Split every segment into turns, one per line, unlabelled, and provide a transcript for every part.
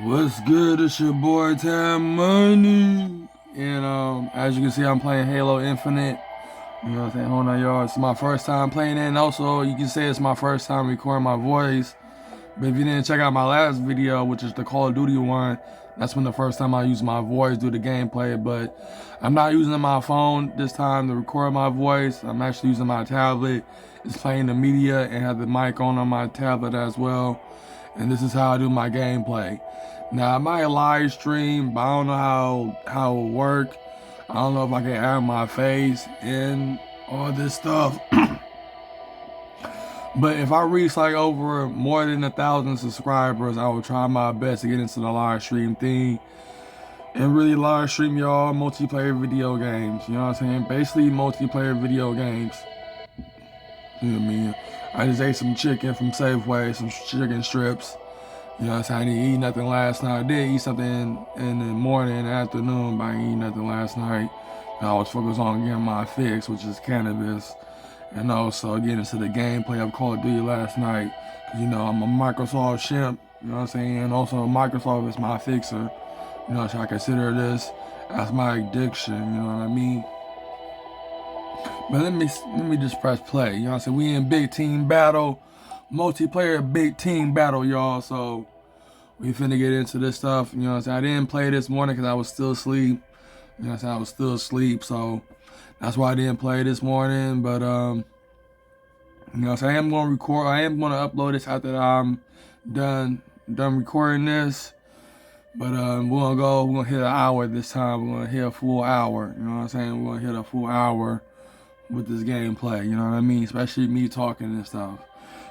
What's good? It's your boy Tam Money. And as you can see, I'm playing Halo Infinite. You know what I'm saying? Hold on, y'all. It's my first time playing it, and also you can say it's my first time recording my voice. But if you didn't check out my last video, which is the Call of Duty one, that's when the first time I used my voice do the gameplay. But I'm not using my phone this time to record my voice. I'm actually using my tablet. It's playing the media and have the mic on my tablet as well. And this is how I do my gameplay. Now I might live stream, but I don't know how it will work. I don't know if I can add my face and all this stuff. But if I reach like over more than 1,000 subscribers, I will try my best to get into the live stream thing and really live stream y'all multiplayer video games. You know what I'm saying? Basically multiplayer video games. You know what I mean? I just ate some chicken from Safeway, some chicken strips. You know what I'm saying? I didn't eat nothing last night. I did eat something in the morning and afternoon, but I didn't eat nothing last night. I was focused on getting my fix, which is cannabis. And also getting into the gameplay of Call of Duty last night. Cause you know, I'm a Microsoft shimp, you know what I'm saying? And also Microsoft is my fixer. You know, so I consider this as my addiction, you know what I mean? But let me just press play. You know what I'm saying? We in big team battle. Multiplayer big team battle, y'all. So we finna get into this stuff. You know what I'm saying? I didn't play this morning because I was still asleep. You know what I'm saying? I was still asleep, so that's why I didn't play this morning. But you know what I'm saying? I am gonna record. I am gonna upload this after I'm done recording this. But we're gonna hit an hour this time. We're gonna hit a full hour. You know what I'm saying? We're gonna hit a full hour with this gameplay. You know what I mean? Especially me talking and stuff.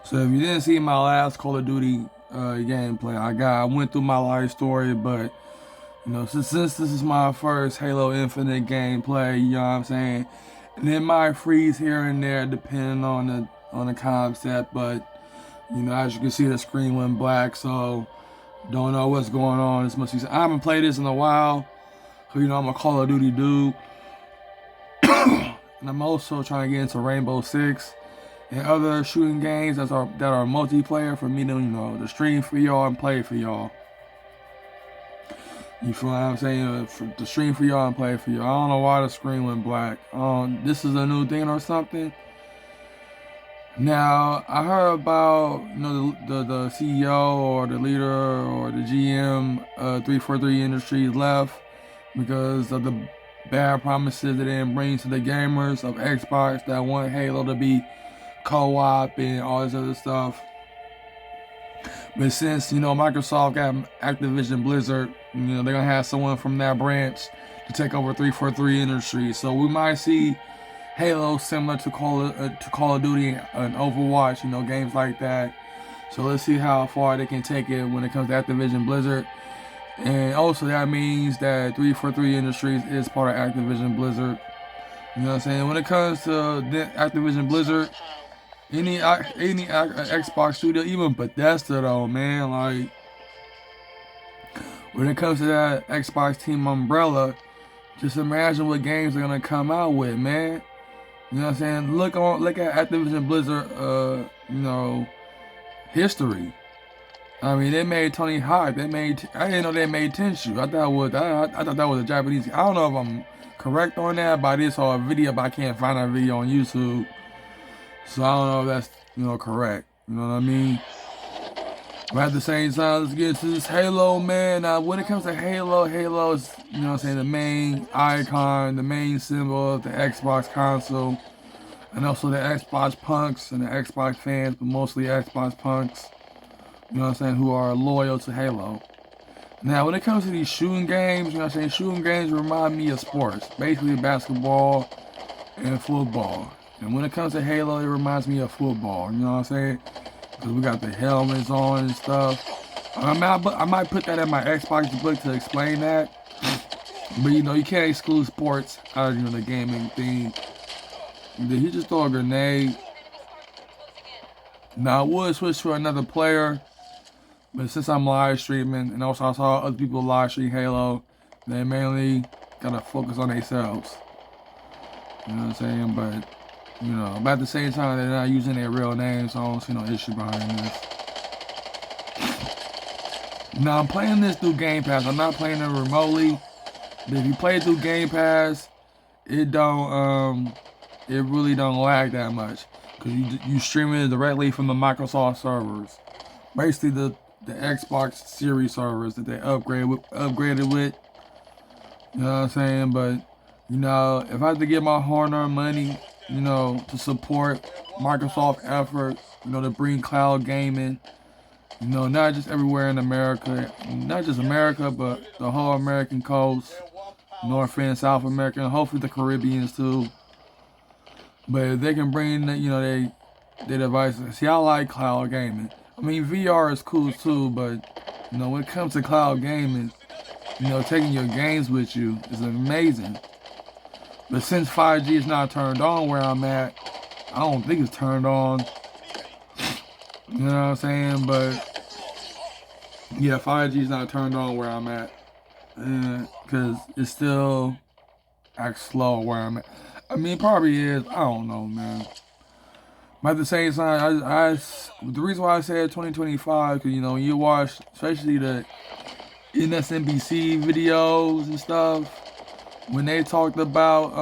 So if you didn't see my last Call of Duty gameplay, I went through my life story, but you know, since this is my first Halo Infinite gameplay, you know what I'm saying, and it might freeze here and there depending on the concept, but you know, as you can see, the screen went black, so don't know what's going on. This must be. I haven't played this in a while, so you know, I'm a Call of Duty dude, and I'm also trying to get into Rainbow Six and other shooting games that are multiplayer for me to, you know, to stream for y'all and play for y'all. You feel what I'm saying? To stream for y'all and play for y'all. I don't know why the screen went black. This is a new thing or something. Now I heard about, you know, the CEO or the leader or the GM 343 Industries left because of the bad promises that they didn't bring to the gamers of Xbox that want Halo to be co-op and all this other stuff. But since, you know, Microsoft got Activision Blizzard, you know, they're gonna have someone from that branch to take over 343 Industries. So we might see Halo similar to Call of Duty and Overwatch, you know, games like that. So let's see how far they can take it when it comes to Activision Blizzard. And also that means that 343 Industries is part of Activision Blizzard. You know what I'm saying? When it comes to Activision Blizzard, any Xbox studio, even Bethesda though, man, like when it comes to that Xbox team umbrella, just imagine what games they're gonna come out with, man. You know what I'm saying? Look at Activision Blizzard, you know, history. I mean, they made Tony Hawk. I didn't know they made Tenshu. I thought that was a Japanese. I don't know if I'm correct on that, but I did saw a video, but I can't find that video on YouTube. So I don't know if that's, you know, correct. You know what I mean? But at the same time, let's get into this Halo, man. Now, when it comes to Halo is, you know what I'm saying, the main icon, the main symbol of the Xbox console. And also the Xbox punks and the Xbox fans, but mostly Xbox punks. You know what I'm saying, who are loyal to Halo. Now, when it comes to these shooting games, you know what I'm saying, shooting games remind me of sports. Basically basketball and football. And when it comes to Halo, it reminds me of football. You know what I'm saying? Because we got the helmets on and stuff. I might put that in my Xbox book to explain that. But you know, you can't exclude sports out of, you know, the gaming thing. Did he just throw a grenade? Now I would switch to another player, but since I'm live streaming and also I saw other people live stream Halo, they mainly gotta focus on themselves. You know what I'm saying? But you know, but at the same time, they're not using their real names, so I don't see no issue behind this. Now I'm playing this through Game Pass. I'm not playing it remotely. But if you play it through Game Pass, it really don't lag that much because you stream it directly from the Microsoft servers, basically the Xbox Series servers that they upgraded with. You know what I'm saying? But you know, if I had to get my hard-earned money, you know, to support Microsoft effort, you know, to bring cloud gaming, you know, not just everywhere in America, not just America, but the whole American coast, North and South America, and hopefully the Caribbeans too. But if they can bring, you know, their devices. See, I like cloud gaming. I mean, VR is cool too, but you know, when it comes to cloud gaming, you know, taking your games with you is amazing. But since 5G is not turned on where I'm at, I don't think it's turned on. You know what I'm saying? But yeah, 5G is not turned on where I'm at, because it still acts slow where I'm at. I mean, it probably is. I don't know, man. But at the same time, the reason why I said 2025, because you know, you watch, especially the NSNBC videos and stuff, when they talked about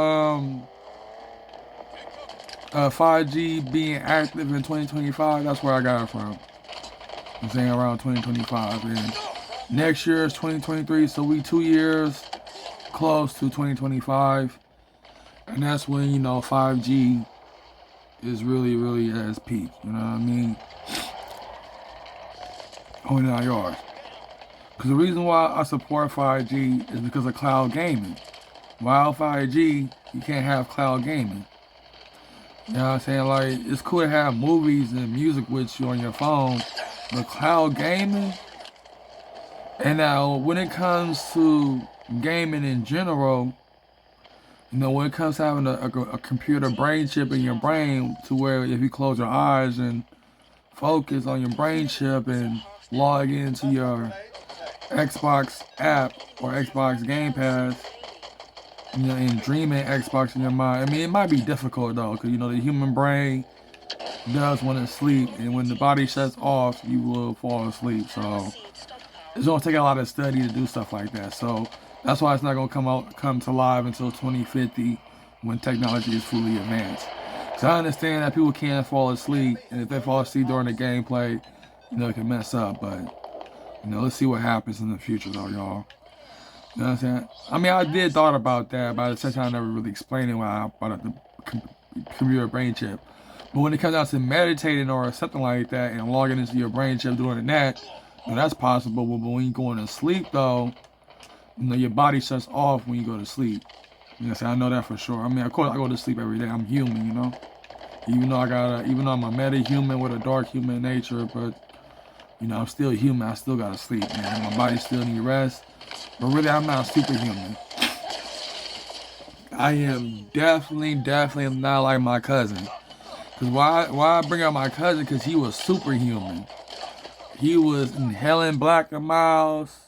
5G being active in 2025, that's where I got it from. I'm saying around 2025, and next year is 2023, so we 2 years close to 2025, and that's when, you know, 5G is really at its peak. You know what I mean? Only not yours. Because the reason why I support 5G is because of cloud gaming. Without 5G, you can't have cloud gaming. You know what I'm saying? Like, it's cool to have movies and music with you on your phone, but cloud gaming. And now, when it comes to gaming in general, you know, when it comes to having a computer brain chip in your brain, to where if you close your eyes and focus on your brain chip and log into your Xbox app or Xbox Game Pass, you know, and dreaming Xbox in your mind. I mean, it might be difficult though, because you know the human brain does want to sleep, and when the body shuts off, you will fall asleep. So it's gonna take a lot of study to do stuff like that. So that's why it's not gonna come to live until 2050, when technology is fully advanced. So I understand that people can't fall asleep, and if they fall asleep during the gameplay, you know, it can mess up. But you know, let's see what happens in the future though, y'all. You know what I'm saying? I mean, I did thought about that, but at the same time, I never really explained it when I brought up the computer brain chip. But when it comes down to meditating or something like that and logging into your brain chip doing that, well, that's possible. But when you go into sleep, though, you know, your body shuts off when you go to sleep. You know, I know that for sure. I mean, of course, I go to sleep every day. I'm human, you know. Even though I'm a meta-human with a dark human nature, but you know, I'm still human. I still gotta sleep, man. My body still needs rest. But really, I'm not superhuman. I am definitely not like my cousin. Cause why I bring up my cousin? Cause he was superhuman. He was inhaling black and miles.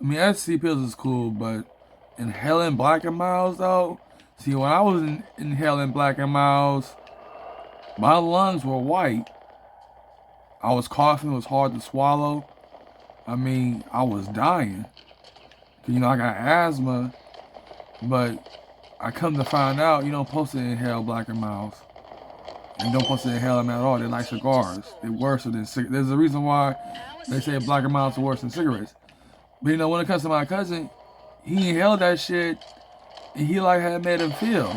I mean, SC pills is cool, but inhaling black and miles though. See, when I was inhaling black and miles, my lungs were white. I was coughing. It was hard to swallow. I mean, I was dying. You know, I got asthma, but I come to find out you don't supposed to inhale black and miles. You don't supposed to inhale them at all. They're like cigars. They're worse than cigarettes. There's a reason why they say black and miles are worse than cigarettes. But you know, when it comes to my cousin, he inhaled that shit, and he like had made him feel.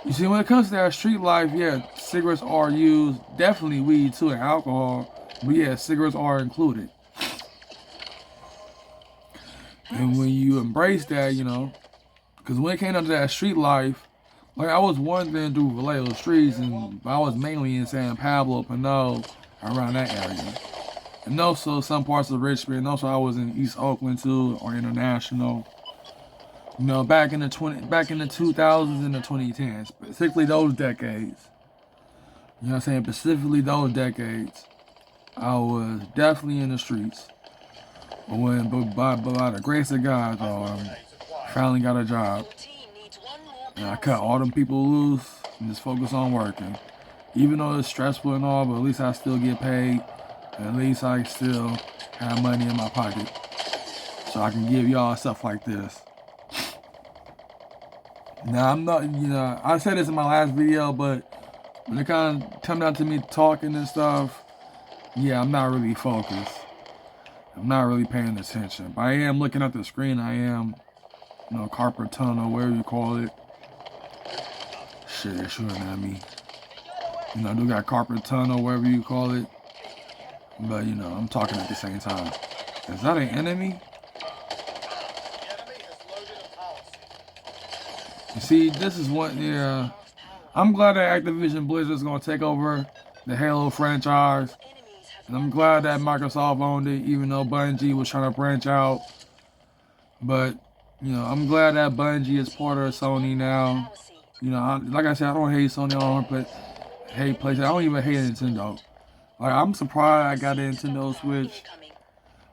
You see, when it comes to that street life, yeah, cigarettes are used. Definitely weed too, and alcohol. But yeah, cigarettes are included. And when you embrace that, you know, because when it came down to that street life, like I was wandering through Vallejo streets, and I was mainly in San Pablo, Pinole, around that area. And also some parts of Richmond, and also I was in East Oakland too, or International. You know, back in the 2000s and the 2010s, specifically those decades. You know what I'm saying? Specifically those decades, I was definitely in the streets. But by the grace of God, though, I finally got a job. And I cut all them people loose and just focus on working. Even though it's stressful and all, but at least I still get paid. At least I still have money in my pocket, so I can give y'all stuff like this. Now, I'm not, I said this in my last video, but when it kind of come down to me talking and stuff, yeah, I'm not really focused. I'm not really paying attention. But I am looking at the screen. I am, carpet tunnel, whatever you call it. Shit, they're shooting at me. I do got carpet tunnel, whatever you call it. But, I'm talking at the same time. Is that an enemy? You see, this is what, yeah. I'm glad that Activision Blizzard is going to take over the Halo franchise. And I'm glad that Microsoft owned it, even though Bungie was trying to branch out. But, I'm glad that Bungie is part of Sony now. Like I said, I don't hate Sony. I don't hate PlayStation. I don't even hate Nintendo. Like, I'm surprised I got a Nintendo Switch.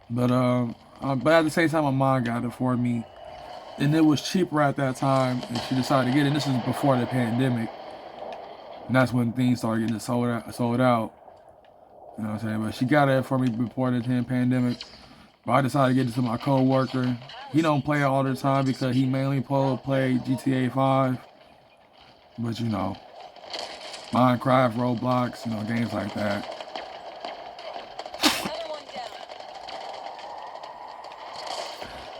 But at the same time, my mom got it for me. And it was cheaper at that time, and she decided to get it. This was before the pandemic. And that's when things started getting sold out. You know what I'm saying? But she got it for me before the pandemic. But I decided to get it to my co-worker. He don't play it all the time because he mainly play GTA 5. But Minecraft, Roblox, games like that.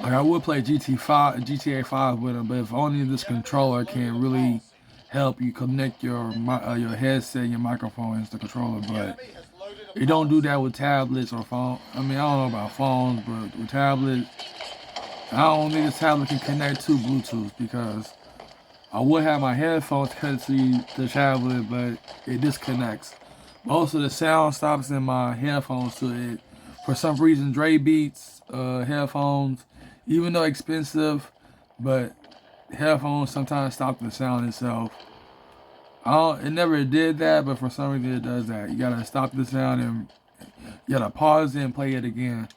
Like I would play GTA 5 with him, but if only this controller can really help you connect your headset and your microphone into the controller, but it don't do that with tablets or phone. I mean, I don't know about phones, but with tablets, I don't think this tablet can connect to Bluetooth because I would have my headphones connected to the tablet, but it disconnects. Most of the sound stops in my headphones to it. For some reason, Dre Beats headphones, even though expensive, but headphones sometimes stop the sound itself. It never did that, but for some reason it does that. You gotta stop the sound and you gotta pause it and play it again.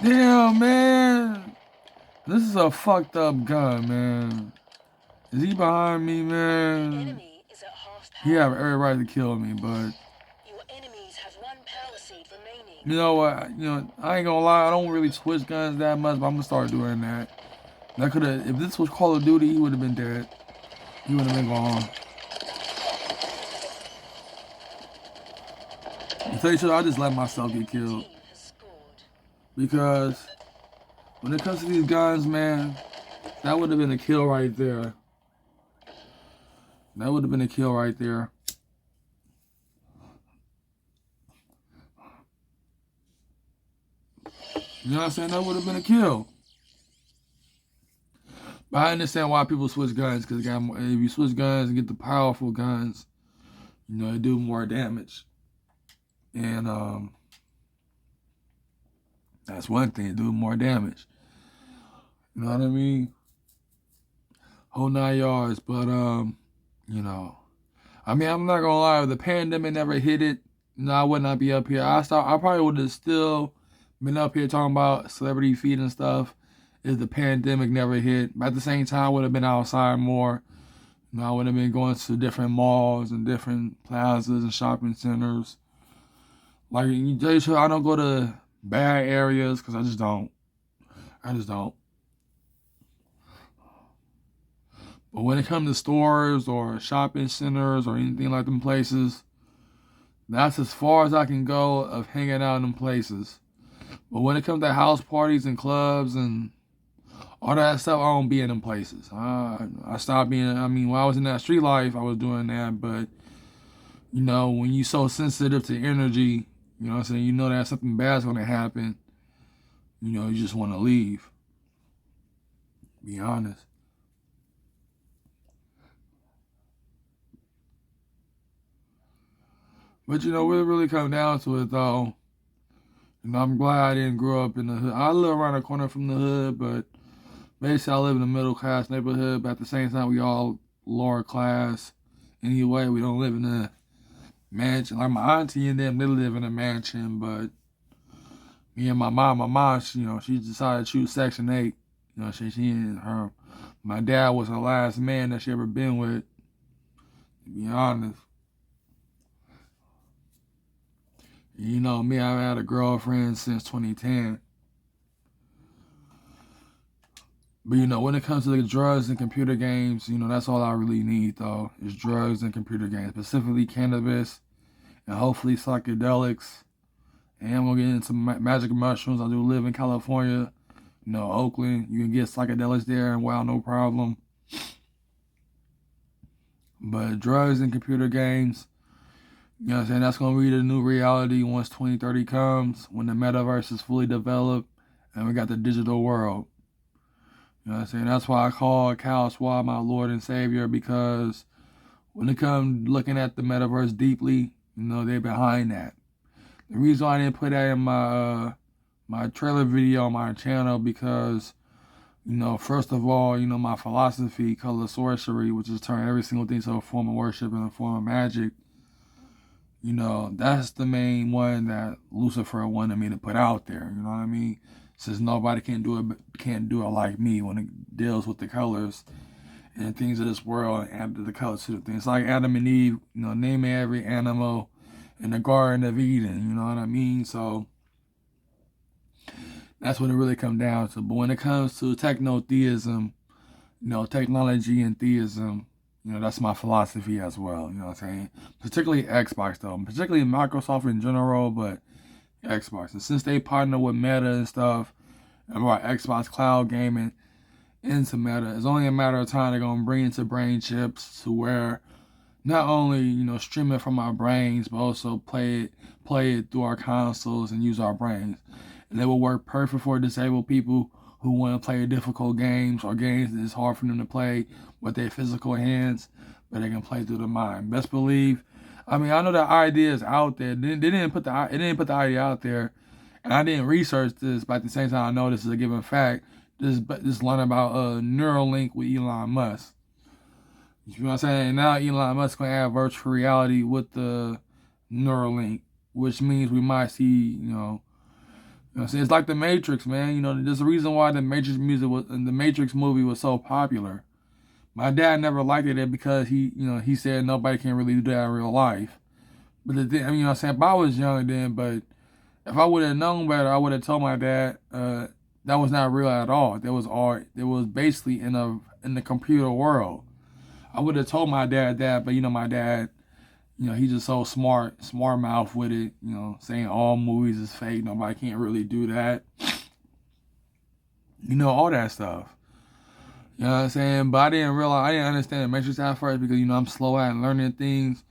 Damn, man. This is a fucked up gun, man. Is he behind me, man? He have every right to kill me, but you know what? I ain't gonna lie. I don't really switch guns that much, but I'm gonna start doing that. That could have, if this was Call of Duty, he would have been dead. He would have been gone. To tell you the truth, I just let myself get killed. Because when it comes to these guns, man, that would have been a kill right there. That would have been a kill right there. You know what I'm saying? That would have been a kill. But I understand why people switch guns, because if you switch guns and get the powerful guns, they do more damage. And that's one thing, do more damage. You know what I mean? Whole 9 yards. But I mean, I'm not gonna lie, if the pandemic never hit it, I would not be up here. I probably would have still been up here talking about celebrity feet and stuff if the pandemic never hit. But at the same time, I would have been outside more. I would have been going to different malls and different plazas and shopping centers. Like, I don't go to bad areas because I just don't. But when it comes to stores or shopping centers or anything like them places, that's as far as I can go of hanging out in them places. But when it comes to house parties and clubs and all that stuff, I don't be in them places. I stopped being, when I was in that street life, I was doing that. But, when you're so sensitive to energy, you know what I'm saying, that something bad's going to happen, you just want to leave. Be honest. But, what it really comes down to it, though, I'm glad I didn't grow up in the hood. I live around the corner from the hood, but basically I live in a middle-class neighborhood, but at the same time, we all lower class. Anyway, we don't live in a mansion. Like my auntie and them, they live in a mansion, but me and my mom, she decided to choose Section 8. My dad was her last man that she ever been with, to be honest. You know me, I've had a girlfriend since 2010. But you know, when it comes to the drugs and computer games, you know, that's all I really need though, is drugs and computer games, specifically cannabis and hopefully psychedelics. And I'm gonna get into magic mushrooms. I do live in California, you know, Oakland. You can get psychedelics there and wow, no problem. But drugs and computer games, you know what I'm saying, that's gonna be the new reality once 2030 comes, when the metaverse is fully developed and we got the digital world. You know what I'm saying? That's why I call Kyle Schwab my Lord and Savior, because when it comes looking at the metaverse deeply, you know, they're behind that. The reason why I didn't put that in my trailer video on my channel, because, you know, first of all, you know, my philosophy, color sorcery, which is turn every single thing to a form of worship and a form of magic, you know, that's the main one that Lucifer wanted me to put out there. You know what I mean? Since nobody can't do it like me when it deals with the colors and things of this world, and add the colors to the things. Like Adam and Eve, you know, name every animal in the Garden of Eden. You know what I mean? So that's what it really comes down to. But when it comes to techno-theism, you know, technology and theism, you know, that's my philosophy as well. You know what I'm saying? Particularly Xbox though, particularly Microsoft in general, but Xbox. And since they partner with Meta and stuff, and brought Xbox Cloud Gaming into Meta, it's only a matter of time they're gonna bring into brain chips to where not only, you know, stream it from our brains, but also play it through our consoles and use our brains. And it will work perfect for disabled people who want to play difficult games or games that is hard for them to play with their physical hands, but they can play through the mind. Best believe. I mean, I know the idea is out there. They didn't put the idea out there, and I didn't research this. But at the same time, I know this is a given fact. Just learn about Neuralink with Elon Musk. You know what I'm saying? Now Elon Musk gonna add virtual reality with the Neuralink, which means we might see, you know what I'm saying? It's like the Matrix, man. You know, there's a reason why the Matrix movie was so popular. My dad never liked it because he said nobody can really do that in real life. But the thing, I mean, you know what I'm saying? But I was young then, but if I would have known better, I would have told my dad that was not real at all. That was art. It was basically in the computer world. I would have told my dad that, but you know, my dad, you know, he's just so smart mouth with it, you know, saying all movies is fake, nobody can't really do that. You know, all that stuff. You know what I'm saying? But I didn't understand the Matrix at first because, you know, I'm slow at learning things.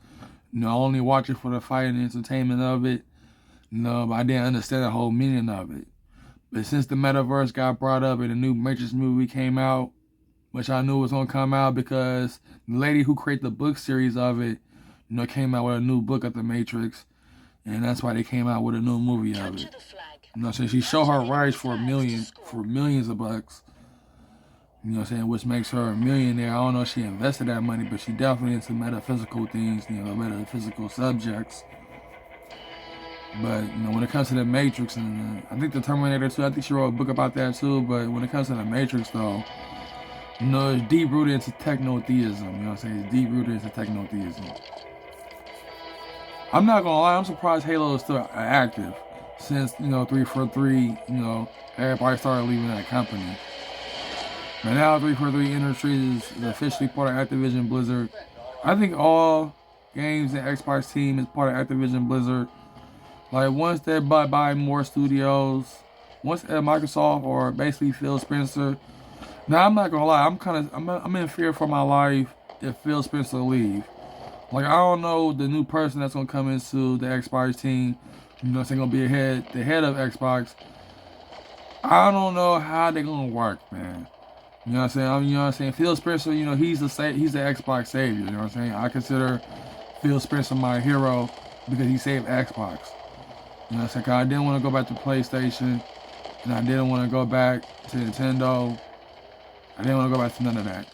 You know, I only watch it for the fight and entertainment of it. You know, but I didn't understand the whole meaning of it. But since the Metaverse got brought up and the new Matrix movie came out, which I knew was going to come out because the lady who created the book series of it, you know, came out with a new book of the Matrix, and that's why they came out with a new movie of it. You know, so she showed her rights for millions of bucks. You know what I'm saying? Which makes her a millionaire. I don't know if she invested that money, but she definitely into metaphysical things, you know, metaphysical subjects. But, you know, when it comes to the Matrix, and I think the Terminator 2, I think she wrote a book about that too, but when it comes to the Matrix though, you know, it's deep rooted into techno-theism. You know what I'm saying? It's deep rooted into techno-theism. I'm not gonna lie, I'm surprised Halo is still active. Since, you know, 343, you know, everybody started leaving that company. But now 343 Industries is officially part of Activision Blizzard. I think all games and Xbox team is part of Activision Blizzard. Like, once they buy more studios, once Microsoft or basically Phil Spencer. Now, I'm not gonna lie, I'm in fear for my life if Phil Spencer leave. Like, I don't know the new person that's gonna come into the Xbox team. You know, it's gonna be the head of Xbox. I don't know how they're gonna work, man. You know what I'm saying? You know what I'm saying? Phil Spencer, you know, he's the Xbox savior. You know what I'm saying? I consider Phil Spencer my hero because he saved Xbox. You know what I'm saying? 'Cause I didn't want to go back to PlayStation, and I didn't want to go back to Nintendo. I didn't want to go back to none of that.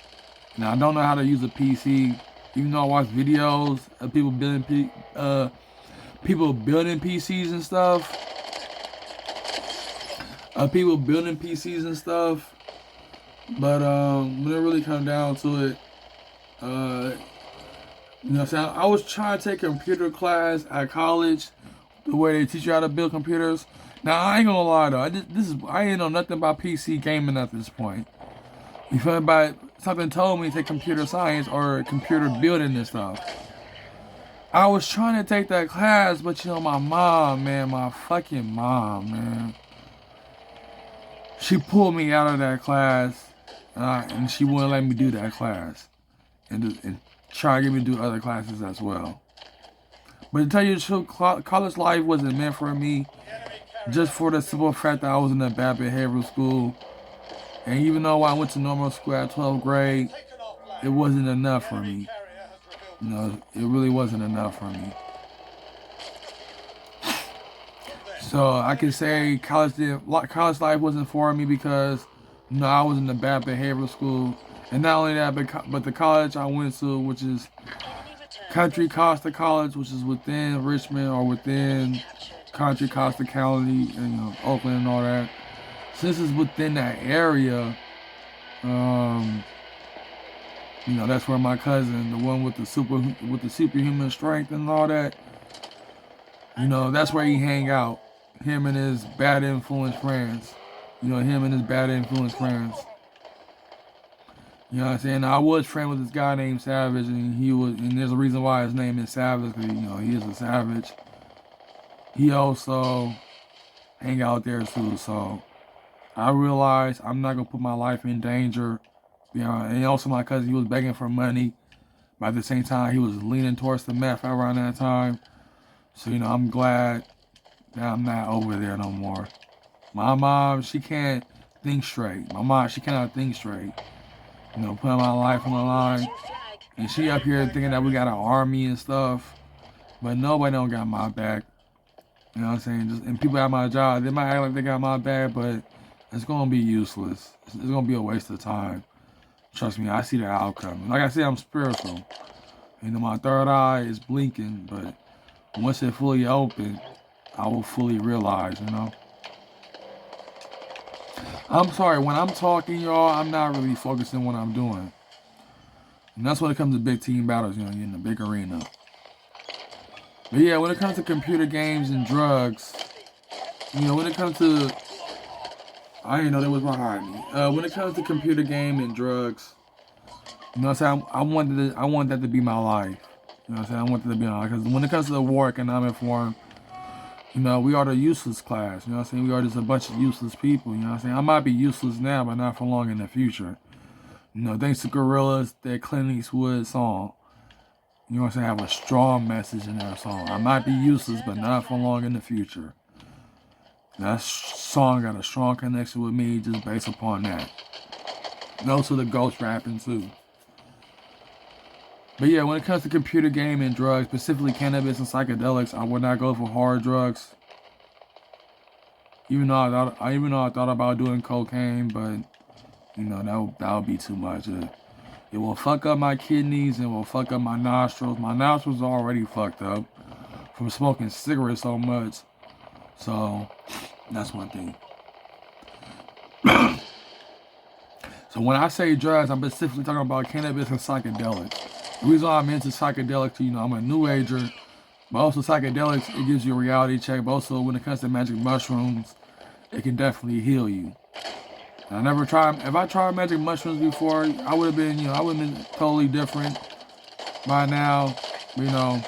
Now, I don't know how to use a PC, even though I watch videos of people building PCs and stuff. People building PCs and stuff. But when it really comes down to it, you know what I'm saying? I was trying to take a computer class at college, the way they teach you how to build computers. Now I ain't gonna lie though, I ain't know nothing about PC gaming at this point. You feel me? But something told me to take computer science or computer building and stuff. I was trying to take that class, but you know my mom, man, my fucking mom, man. She pulled me out of that class, and she wouldn't let me do that class, and try to get me to do other classes as well. But to tell you the truth, college life wasn't meant for me, just for the simple fact that I was in a bad behavioral school, and even though I went to normal school at 12th grade, it wasn't enough for me. You know, it really wasn't enough for me. So I can say college life wasn't for me because, you know, I was in a bad behavioral school. And not only that, but the college I went to, which is Country Costa College, which is within Richmond or within Country Costa County, and, you know, Oakland and all that. Since it's within that area, you know, that's where my cousin, the one with the superhuman strength and all that, you know, that's where he hang out. Him and his bad influence friends. You know, him and his bad influence friends. You know what I'm saying? I was friends with this guy named Savage, and there's a reason why his name is Savage, because, you know, he is a savage. He also hang out there too, so I realized I'm not gonna put my life in danger. You know, and also my cousin, he was begging for money, but at the same time, he was leaning towards the meth around that time. So, you know, I'm glad that I'm not over there no more. My mom, she can't think straight. My mom, she cannot think straight. You know, putting my life on the line. And she up here thinking that we got an army and stuff. But nobody don't got my back. You know what I'm saying? And people at my job, they might act like they got my back, but it's going to be useless. It's going to be a waste of time. Trust me, I see the outcome. Like I said, I'm spiritual. You know, my third eye is blinking, but once it fully open, I will fully realize, you know. I'm sorry, when I'm talking, y'all, I'm not really focusing on what I'm doing. And that's when it comes to big team battles, you know, you're in the big arena. But yeah, when it comes to computer games and drugs, you know, when it comes to, I didn't know that was behind me. When it comes to computer game and drugs, you know what I'm saying, I want that to be my life. You know what I'm saying, I want that to be my life. Because when it comes to the war economic forum, you know, we are the useless class. You know what I'm saying? We are just a bunch of useless people. You know what I'm saying? I might be useless now, but not for long in the future. You know, thanks to Gorillaz, that Clint Eastwood song. You know what I'm saying? Have a strong message in that song. I might be useless, but not for long in the future. That song got a strong connection with me just based upon that. And also the ghost rapping too. But yeah, when it comes to computer game and drugs, specifically cannabis and psychedelics, I would not go for hard drugs. Even though I thought about doing cocaine, but you know that would be too much. It will fuck up my kidneys and will fuck up my nostrils. My nostrils are already fucked up from smoking cigarettes so much. So that's one thing. So when I say drugs, I'm specifically talking about cannabis and psychedelics. The reason why I'm into psychedelics, you know, I'm a new ager, but also psychedelics, it gives you a reality check. But also when it comes to magic mushrooms, it can definitely heal you. And I never tried, if I tried magic mushrooms before, I would have been, you know, I would have been totally different by now. You know,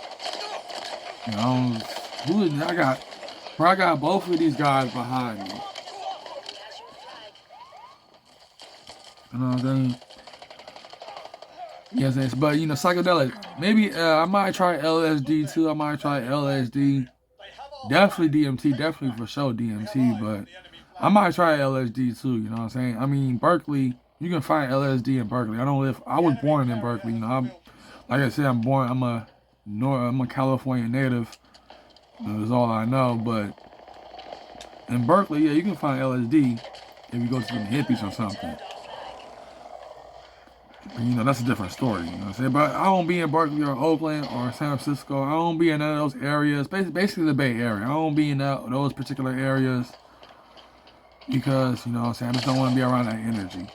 I got both of these guys behind me. You know what I'm saying? Yes, but you know, psychedelic. Maybe I might try LSD too. I might try LSD. Definitely DMT. Definitely for sure DMT. But I might try LSD too. You know what I'm saying? I mean, Berkeley. You can find LSD in Berkeley. I was born in Berkeley. You know, like I said, I'm a California native. That's all I know. But in Berkeley, yeah, you can find LSD if you go to some hippies or something. You know, that's a different story, you know what I'm saying? But I don't be in Berkeley or Oakland or San Francisco. I don't be in none of those areas. Basically the Bay Area. I don't be in those particular areas because, you know what I'm saying, I just don't want to be around that energy.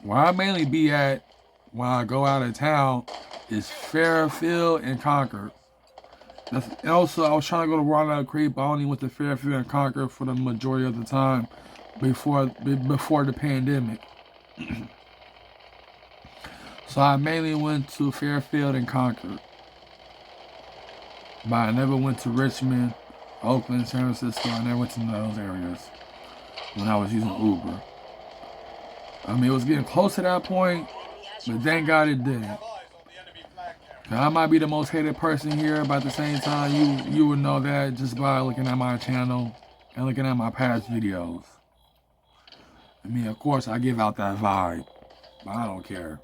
Where I mainly be at when I go out of town is Fairfield and Concord. And also, I was trying to go to Walnut Creek, but I only went to Fairfield and Concord for the majority of the time before the pandemic. So I mainly went to Fairfield and Concord, but I never went to Richmond, Oakland, San Francisco. I never went to those areas when I was using Uber. I mean, it was getting close to that point, but thank God it didn't. I might be the most hated person here, but at the same time, you would know that just by looking at my channel and looking at my past videos. I mean, of course, I give out that vibe, but I don't care.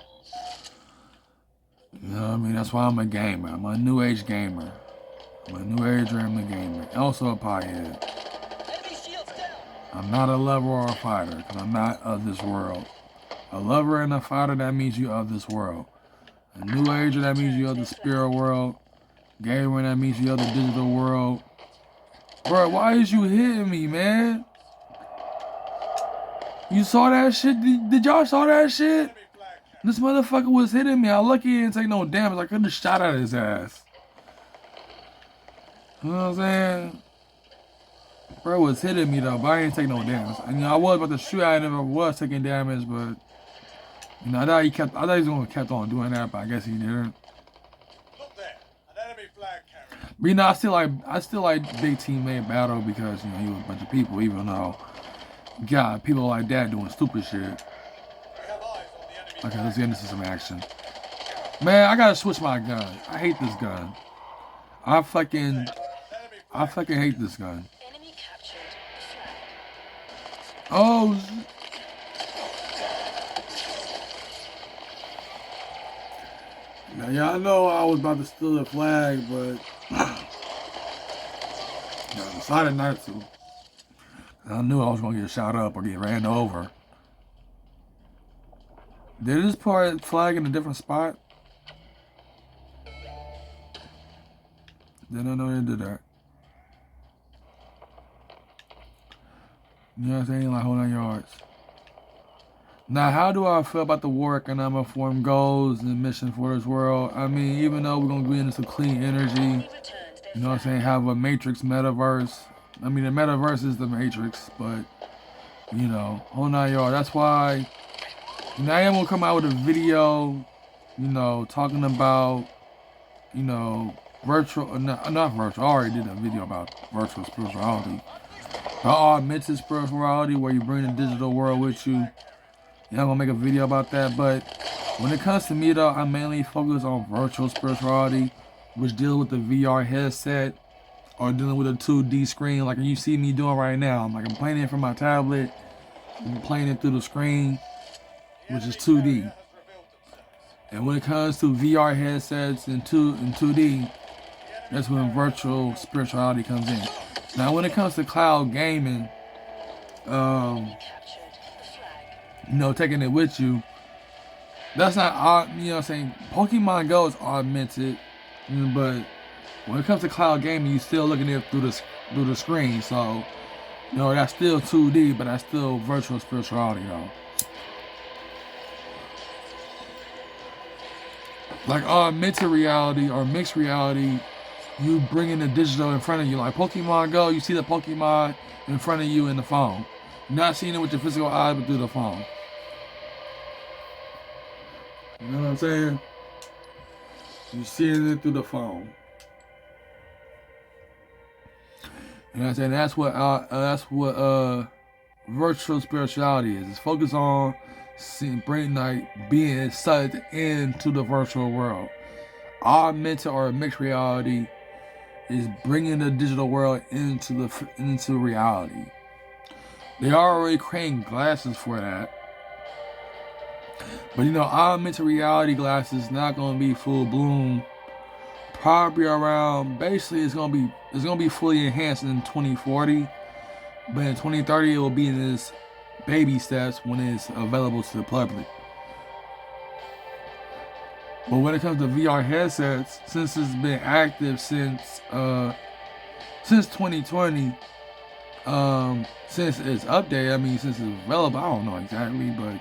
You know what I mean? That's why I'm a gamer. I'm a new age gamer. I'm a new ager, I'm a gamer. Also a piehead. I'm not a lover or a fighter, because I'm not of this world. A lover and a fighter, that means you of this world. A new ager, that means you of the spirit world. Gamer, that means you of the digital world. Bro, why is you hitting me, man? You saw that shit? Did y'all saw that shit? This motherfucker was hitting me. I'm lucky he didn't take no damage. I could have shot at his ass. You know what I'm saying? Bro was hitting me though, but I didn't take no damage. I mean, I was about to shoot. I never was taking damage, but you know, I thought he was gonna kept on doing that, but I guess he didn't.
Look there, an enemy flag carrier.
But you know, I still like big teammate battle because you know he was a bunch of people, even though God, people like that doing stupid shit. Okay, let's get into some action. Man, I gotta switch my gun. I hate this gun. I fucking hate this gun. Oh. Now, y'all know I was about to steal the flag, but I decided not to. I knew I was gonna get shot up or get ran over. Did this part flag in a different spot? Didn't know they did that. You know what I'm saying? Like, hold on yards. Now, how do I feel about the war economic form goals and mission for this world? I mean, even though we're going to be into some clean energy, you know what I'm saying, have a Matrix Metaverse. I mean, the Metaverse is the Matrix, but, you know, hold on yards. That's why, you know, I am going to come out with a video, you know, talking about, you know, virtual, not virtual, I already did a video about virtual spirituality. Augmented spirituality, where you bring the digital world with you. Yeah, I'm gonna make a video about that, but when it comes to me though, I mainly focus on virtual spirituality, which deals with the VR headset or dealing with a 2D screen like you see me doing right now. I'm playing it from my tablet, I'm playing it through the screen, which is 2D. And when it comes to VR headsets and 2D, that's when virtual spirituality comes in. Now, when it comes to cloud gaming, you know, taking it with you, that's not, you know what I'm saying, Pokemon Go is augmented, but when it comes to cloud gaming, you still looking at it through the screen, so, you know, that's still 2D, but that's still virtual spirituality, though. Like augmented reality or mixed reality, you bringing the digital in front of you. Like Pokemon Go, you see the Pokemon in front of you in the phone. You're not seeing it with your physical eye, but through the phone. You know what I'm saying? You're seeing it through the phone. You know what I'm saying? That's what virtual spirituality is. It's focused on being sucked into the virtual world. Augmented or mixed reality is bringing the digital world into reality. They are already creating glasses for that. But you know, augmented reality glasses not gonna be full bloom. Probably around, basically it's gonna be fully enhanced in 2040. But in 2030 it will be in its baby steps when it's available to the public. But when it comes to VR headsets, since it's been active since 2020, since it's updated, I mean since it's available, I don't know exactly, but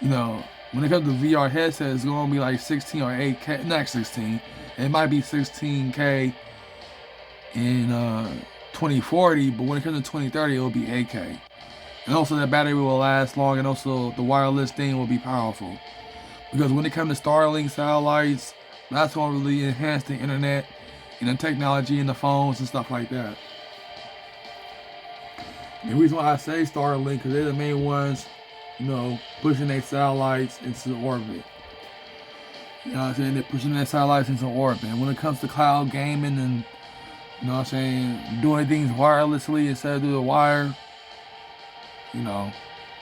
you know, when it comes to VR headsets, it's gonna be like 16 or 8K, not 16. It might be 16K in 2040, but when it comes to 2030, it will be 8K. And also that battery will last long, and also the wireless thing will be powerful. Because when it comes to Starlink satellites, that's going to really enhance the internet and the technology in the phones and stuff like that. And the reason why I say Starlink, because they're the main ones, pushing their satellites into orbit. You know what I'm saying? They're pushing their satellites into orbit. And when it comes to cloud gaming and, doing things wirelessly instead of through the wire, it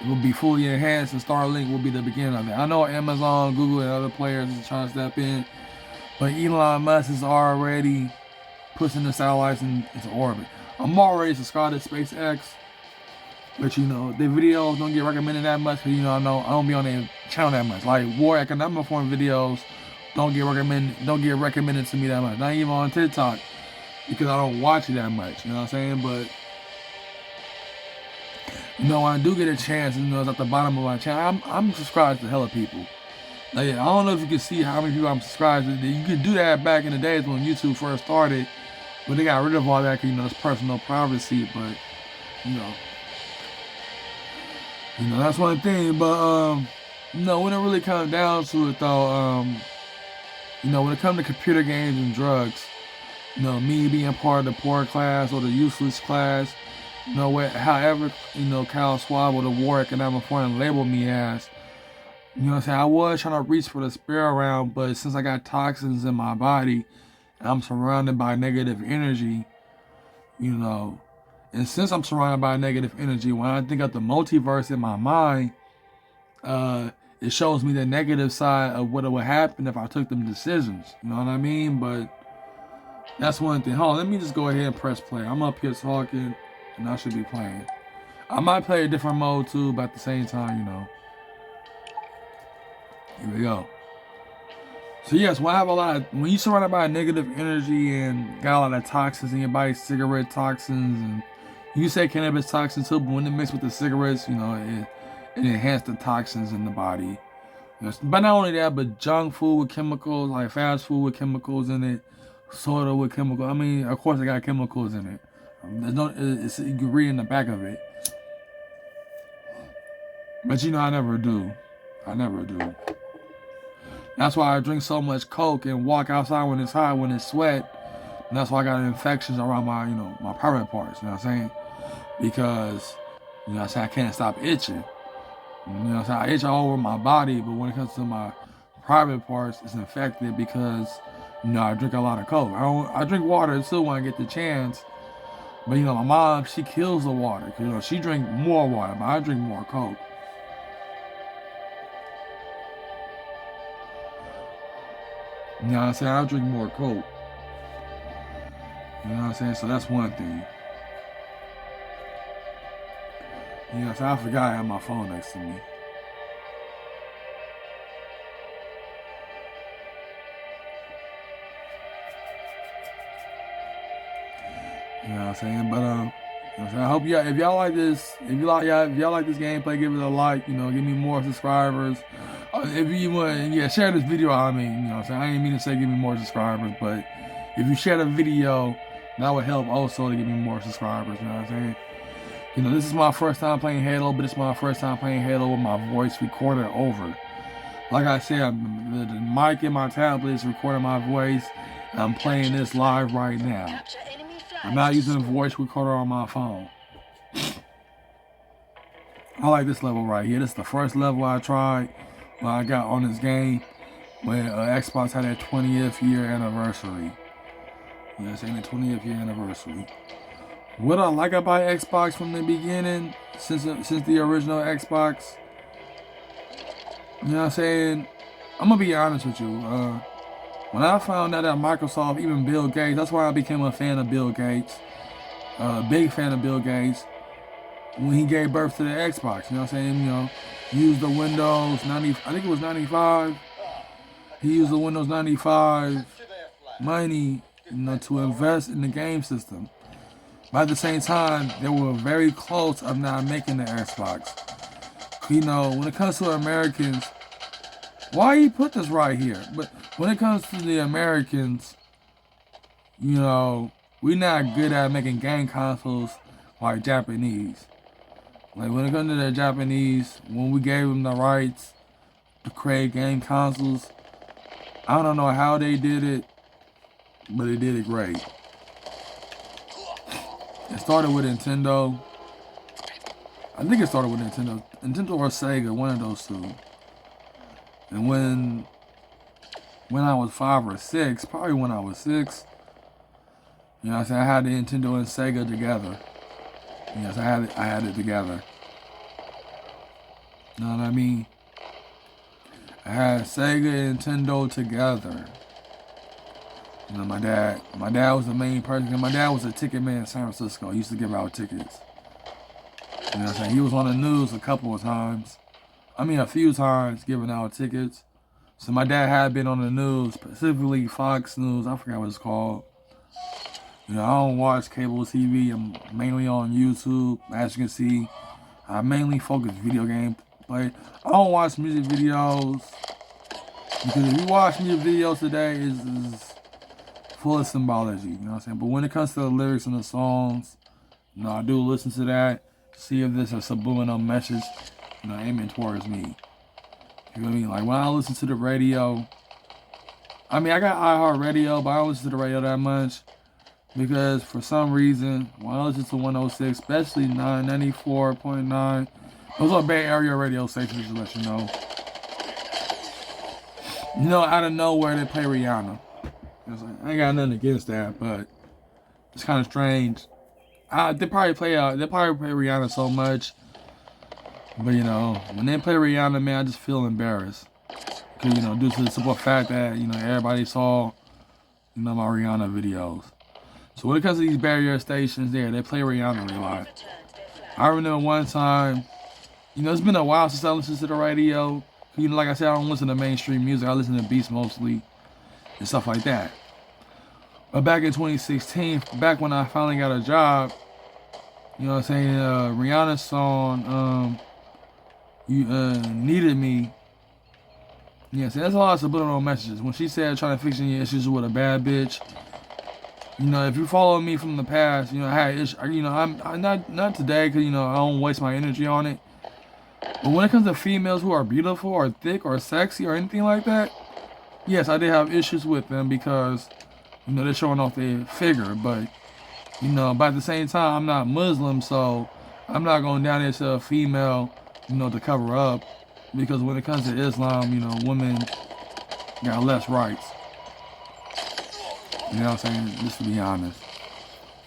will be fully enhanced, and Starlink will be the beginning of it. I know Amazon, Google, and other players are trying to step in, but Elon Musk is already pushing the satellites into orbit. I'm already subscribed to SpaceX, but the videos don't get recommended that much because I don't be on their channel that much. Like war economic form videos don't get recommended to me that much. Not even on TikTok because I don't watch it that much. You know what I'm saying? But when I do get a chance, it's at the bottom of my channel. I'm subscribed to hella people. Like, I don't know if you can see how many people I'm subscribed to. You could do that back in the days when YouTube first started, but they got rid of all that because it's personal privacy. But that's one thing. But when it really comes down to it, though, when it comes to computer games and drugs, me being part of the poor class or the useless class. However, Kyle Schwab or the War Economic Forum labeled me as, I was trying to reach for the spare round, but since I got toxins in my body and I'm surrounded by negative energy, and since I'm surrounded by negative energy, when I think of the multiverse in my mind, it shows me the negative side of what would happen if I took them decisions. You know what I mean? But that's one thing. Hold on, let me just go ahead and press play. I'm up here talking. And I should be playing. I might play a different mode too, but at the same time, Here we go. So yes, when you're surrounded by negative energy and got a lot of toxins in your body, cigarette toxins, and you say cannabis toxins too, but when it mixed with the cigarettes, it enhanced the toxins in the body. But not only that, but junk food with chemicals, like fast food with chemicals in it, soda with chemicals. I mean, of course, it got chemicals in it. You can read in the back of it. But I never do. That's why I drink so much Coke and walk outside when it's hot, when it's sweat. And that's why I got infections around my, my private parts, you know what I'm saying? Because, I can't stop itching. I itch all over my body, but when it comes to my private parts, it's infected because, I drink a lot of Coke. I drink water too when I get the chance. But my mom, she kills the water. Cause, she drink more water, but I drink more Coke. You know what I'm saying? I drink more Coke. You know what I'm saying? So that's one thing. So I forgot I had my phone next to me. You know what I'm saying? But I hope y'all, if y'all like this, if y'all like this gameplay, give it a like. Give me more subscribers. If you want, share this video. I mean, what I'm saying? I didn't mean to say give me more subscribers, but if you share the video, that would help also to give me more subscribers. You know what I'm saying? This is my first time playing Halo, but it's my first time playing Halo with my voice recorded over. Like I said, the mic in my tablet is recording my voice, and I'm playing this live right now. I'm not using a voice recorder on my phone. I like this level right here. This is the first level I tried when I got on this game when Xbox had their 20th year anniversary. You know what I'm saying? The 20th year anniversary. What I like about Xbox from the beginning, since the original Xbox, you know what I'm saying? I'm going to be honest with you. When I found out that Microsoft, even Bill Gates, that's why I became a fan of Bill Gates. Big fan of Bill Gates. When he gave birth to the Xbox, you know what I'm saying? Used the Windows 90, I think it was 95. He used the Windows 95 money, to invest in the game system. But at the same time, they were very close of not making the Xbox. When it comes to Americans, why he put this right here? But when it comes to the Americans, we we not good at making game consoles like Japanese. Like when it comes to the Japanese, when we gave them the rights to create game consoles, I don't know how they did it, but they did it great. It started with Nintendo. I think it started with Nintendo or Sega, one of those two. And when I was 5 or 6, probably when I was 6, you know what I'm saying, I had the Nintendo and Sega together. Yes, I had it together. You know what I mean? I had Sega and Nintendo together. You know, my dad was the main person. My dad was a ticket man in San Francisco. He used to give out tickets. You know what I'm saying? He was on the news a couple of times. A few times giving out tickets. So my dad had been on the news, specifically Fox News. I forgot what it's called. You know, I don't watch cable TV. I'm mainly on YouTube. As you can see, I mainly focus video game play. I don't watch music videos because if you watch music videos today, it's full of symbology. You know what I'm saying? But when it comes to the lyrics and the songs, you know, I do listen to that. See if there's a subliminal message, you know, aiming towards me. You know what I mean? Like when I listen to the radio, I got iHeartRadio, but I don't listen to the radio that much. Because for some reason, when I listen to 106, especially 94.9, those are Bay Area radio stations, to let you know. You know, out of nowhere, they play Rihanna. I ain't got nothing against that, but it's kind of strange. They probably play Rihanna so much. But, you know, when they play Rihanna, man, I just feel embarrassed. Because, you know, due to the simple fact that, you know, everybody saw, you know, my Rihanna videos. So when it comes to these barrier stations there, they play Rihanna a lot. I remember one time, you know, it's been a while since I listened to the radio. You know, like I said, I don't listen to mainstream music. I listen to beats mostly and stuff like that. But back in 2016, back when I finally got a job, you know what I'm saying, Rihanna's song, You Needed Me. Yeah, so that's a lot of subliminal messages. When she said trying to fix your issues with a bad bitch, you know, if you follow me from the past, you know, I had issues. You know, I'm not today because, you know, I don't waste my energy on it. But when it comes to females who are beautiful or thick or sexy or anything like that, yes, I did have issues with them because, you know, they're showing off their figure. But, you know, but at the same time, I'm not Muslim, so I'm not going down there to a female, you know, to cover up. Because when it comes to Islam, you know, women got less rights. You know what I'm saying? Just to be honest.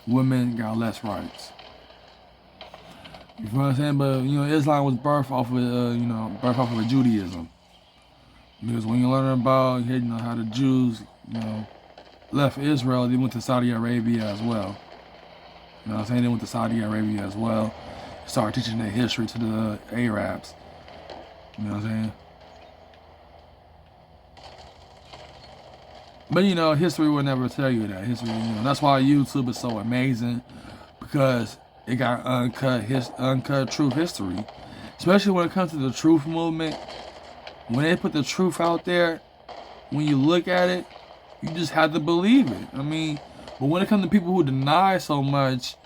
Women got less rights. You know what I'm saying? But, you know, Islam was birthed off of Judaism. Because when you learn about, you know, how the Jews, you know, left Israel, they went to Saudi Arabia as well. You know what I'm saying? They went to Saudi Arabia as well. Started teaching their history to the Arabs. You know what I'm saying? But, you know, history will never tell you that. History, you know, that's why YouTube is so amazing, because it got uncut truth history. Especially when it comes to the truth movement. When they put the truth out there, when you look at it, you just have to believe it. But when it comes to people who deny so much,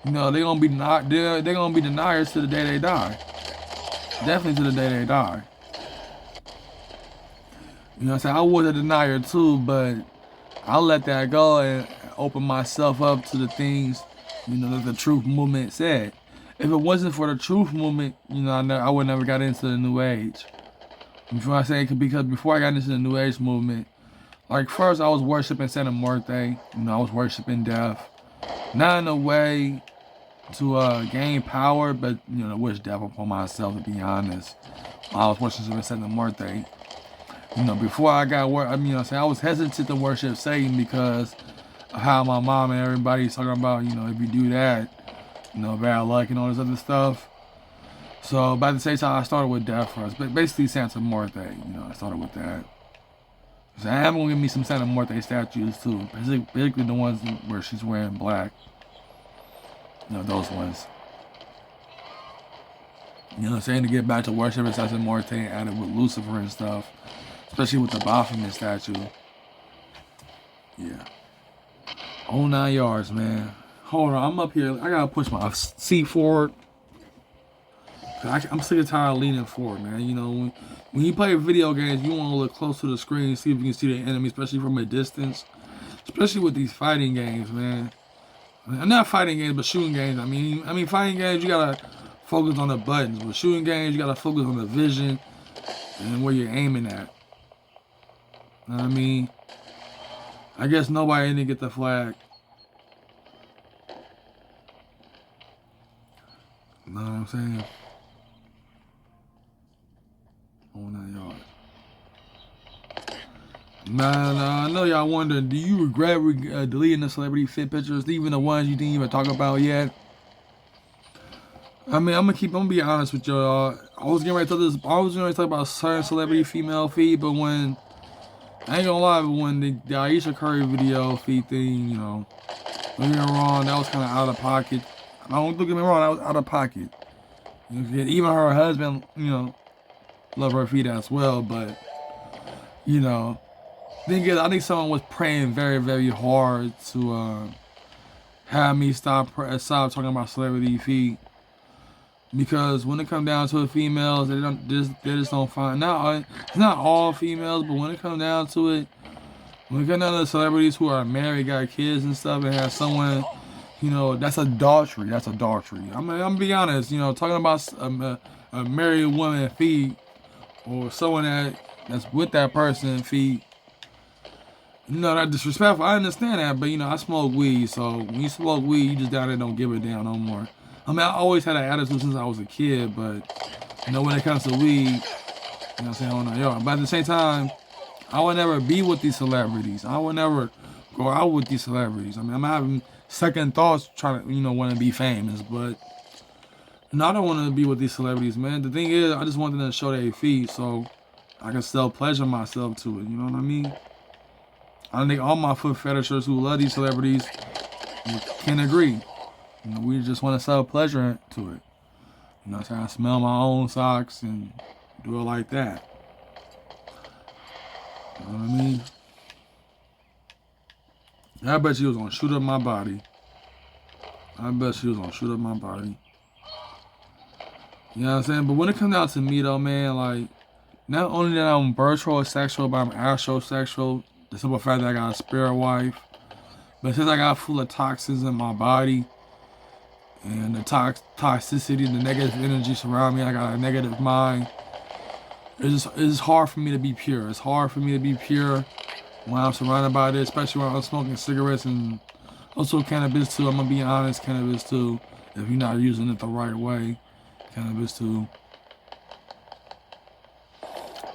you know, they're gonna be deniers to the day they die. Definitely to the day they die. You know what I'm saying? I was a denier too, but I'll let that go and open myself up to the things, you know, that the truth movement said. If it wasn't for the truth movement, you know, I would never got into the New Age. You know what I'm saying? Because before I got into the New Age movement, like first I was worshiping Santa Muerte. You know, I was worshiping death. Not in a way to gain power, but, you know, to wish death upon myself, to be honest. I was worshiping Santa Muerte. You know, before I got I was hesitant to worship Satan because of how my mom and everybody's talking about, you know, if you do that, you know, bad luck and all this other stuff. So, by the same time, I started with death first. But basically, Santa Muerte, you know, I started with that. So I am going to give me some Santa Muerte statues, too. Particularly the ones where she's wearing black. You know, those ones. You know what I'm saying? To get back to worshiping Santa Muerte and add it with Lucifer and stuff. Especially with the Baphomet statue. Yeah. Whole 9 yards, man. Hold on, I'm up here. I gotta push my seat forward. I'm sick and tired of leaning forward, man. You know, when you play video games, you want to look close to the screen, see if you can see the enemy, especially from a distance. Especially with these fighting games, man. Not fighting games, but shooting games. I mean, fighting games, you gotta focus on the buttons. But shooting games, you gotta focus on the vision and where you're aiming at. You know what I mean? I guess nobody didn't get the flag. You know what I'm saying? Oh, 9 yards. Nah, I know y'all wondering, do you regret deleting the celebrity fit pictures, even the ones you didn't even talk about yet? I mean, I'm gonna be honest with y'all. I was getting ready to talk about certain celebrity female feed, but when, I ain't gonna lie, but when the Aisha Curry video feed thing, you know, don't get me wrong, that was kind of out of pocket. Don't get me wrong, that was out of pocket. Even her husband, you know, love her feet as well, but, you know, I think someone was praying very, very hard to have me stop talking about celebrity feet, because when it comes down to the females, they just don't find. It's not all females, but when it comes down to it, when it comes down to celebrities who are married, got kids and stuff, and have someone, you know, that's adultery. That's adultery. I'm gonna be honest. You know, talking about a married woman feet, or someone that's with that person feet. You know, that disrespectful. I understand that, but you know, I smoke weed, so when you smoke weed, you just down there don't give a damn no more. I mean, I always had an attitude since I was a kid, but you know, when it comes to weed, you know what I'm saying, I don't know. But at the same time, I would never be with these celebrities. I would never go out with these celebrities. I mean, I'm having second thoughts trying to, you know, want to be famous, but no, I don't want to be with these celebrities, man. The thing is, I just want them to show their feet so I can self-pleasure myself to it. You know what I mean? I think all my foot fetishers who love these celebrities can agree. You know, we just want to self-pleasure to it. You know, so I smell my own socks and do it like that. You know what I mean? I bet she was gonna shoot up my body. You know what I'm saying? But when it comes down to me though, man, like, not only that I'm virtual sexual, but I'm astrosexual. The simple fact that I got a spirit wife. But since I got full of toxins in my body, and the toxicity, the negative energy surround me, I got a negative mind. It's hard for me to be pure. It's hard for me to be pure when I'm surrounded by this, especially when I'm smoking cigarettes and also cannabis too. I'm gonna be honest, cannabis too. If you're not using it the right way, cannabis too.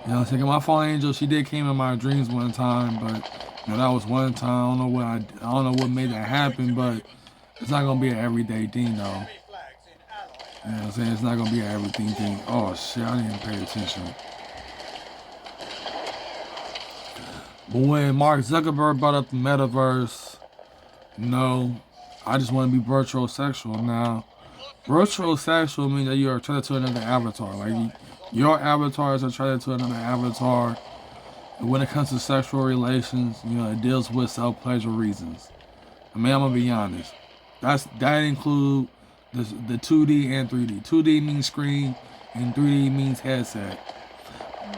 You know what I'm saying? My fallen angel, she did came in my dreams one time, but you know, that was one time. I don't know what made that happen, but it's not gonna be an everyday thing though. You know what I'm saying? It's not gonna be an everything thing. Oh shit, I didn't even pay attention. But when Mark Zuckerberg brought up the Metaverse, no, I just want to be virtual sexual now. Virtual sexual means that you are attracted to another avatar. Like, your avatar is attracted to another avatar. And when it comes to sexual relations, you know, it deals with self-pleasure reasons. I mean, I'm gonna be honest. That include the 2D and 3D. 2D means screen, and 3D means headset.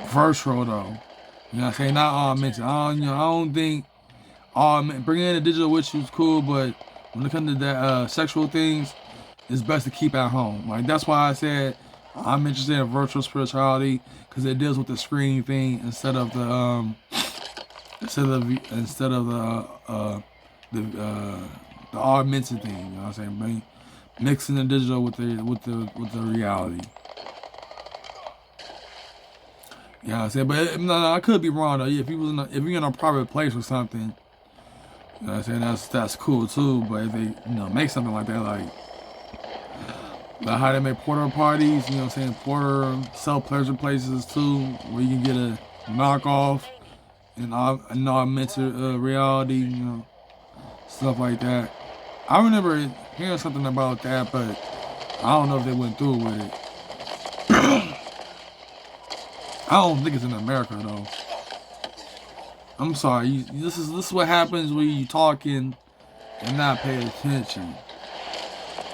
Virtual though, you know what I'm saying? Not augmented. I don't think bringing in the digital with you is cool, but when it comes to that sexual things, it's best to keep at home. Like, that's why I said I'm interested in virtual spirituality, because it deals with the screen thing instead of the the augmented thing. You know what I'm saying? But mixing the digital with the reality. You know what I'm saying? But no, I could be wrong though. If you're in a private place or something, you know what I'm saying, that's cool too. But if they, you know, make something like that, like how they make porter parties, you know what I'm saying, porter self-pleasure places too, where you can get a knockoff and augmented reality, you know, stuff like that. I remember hearing something about that, but I don't know if they went through with it. I don't think it's in America though. I'm sorry. This is what happens when you talking and not pay attention.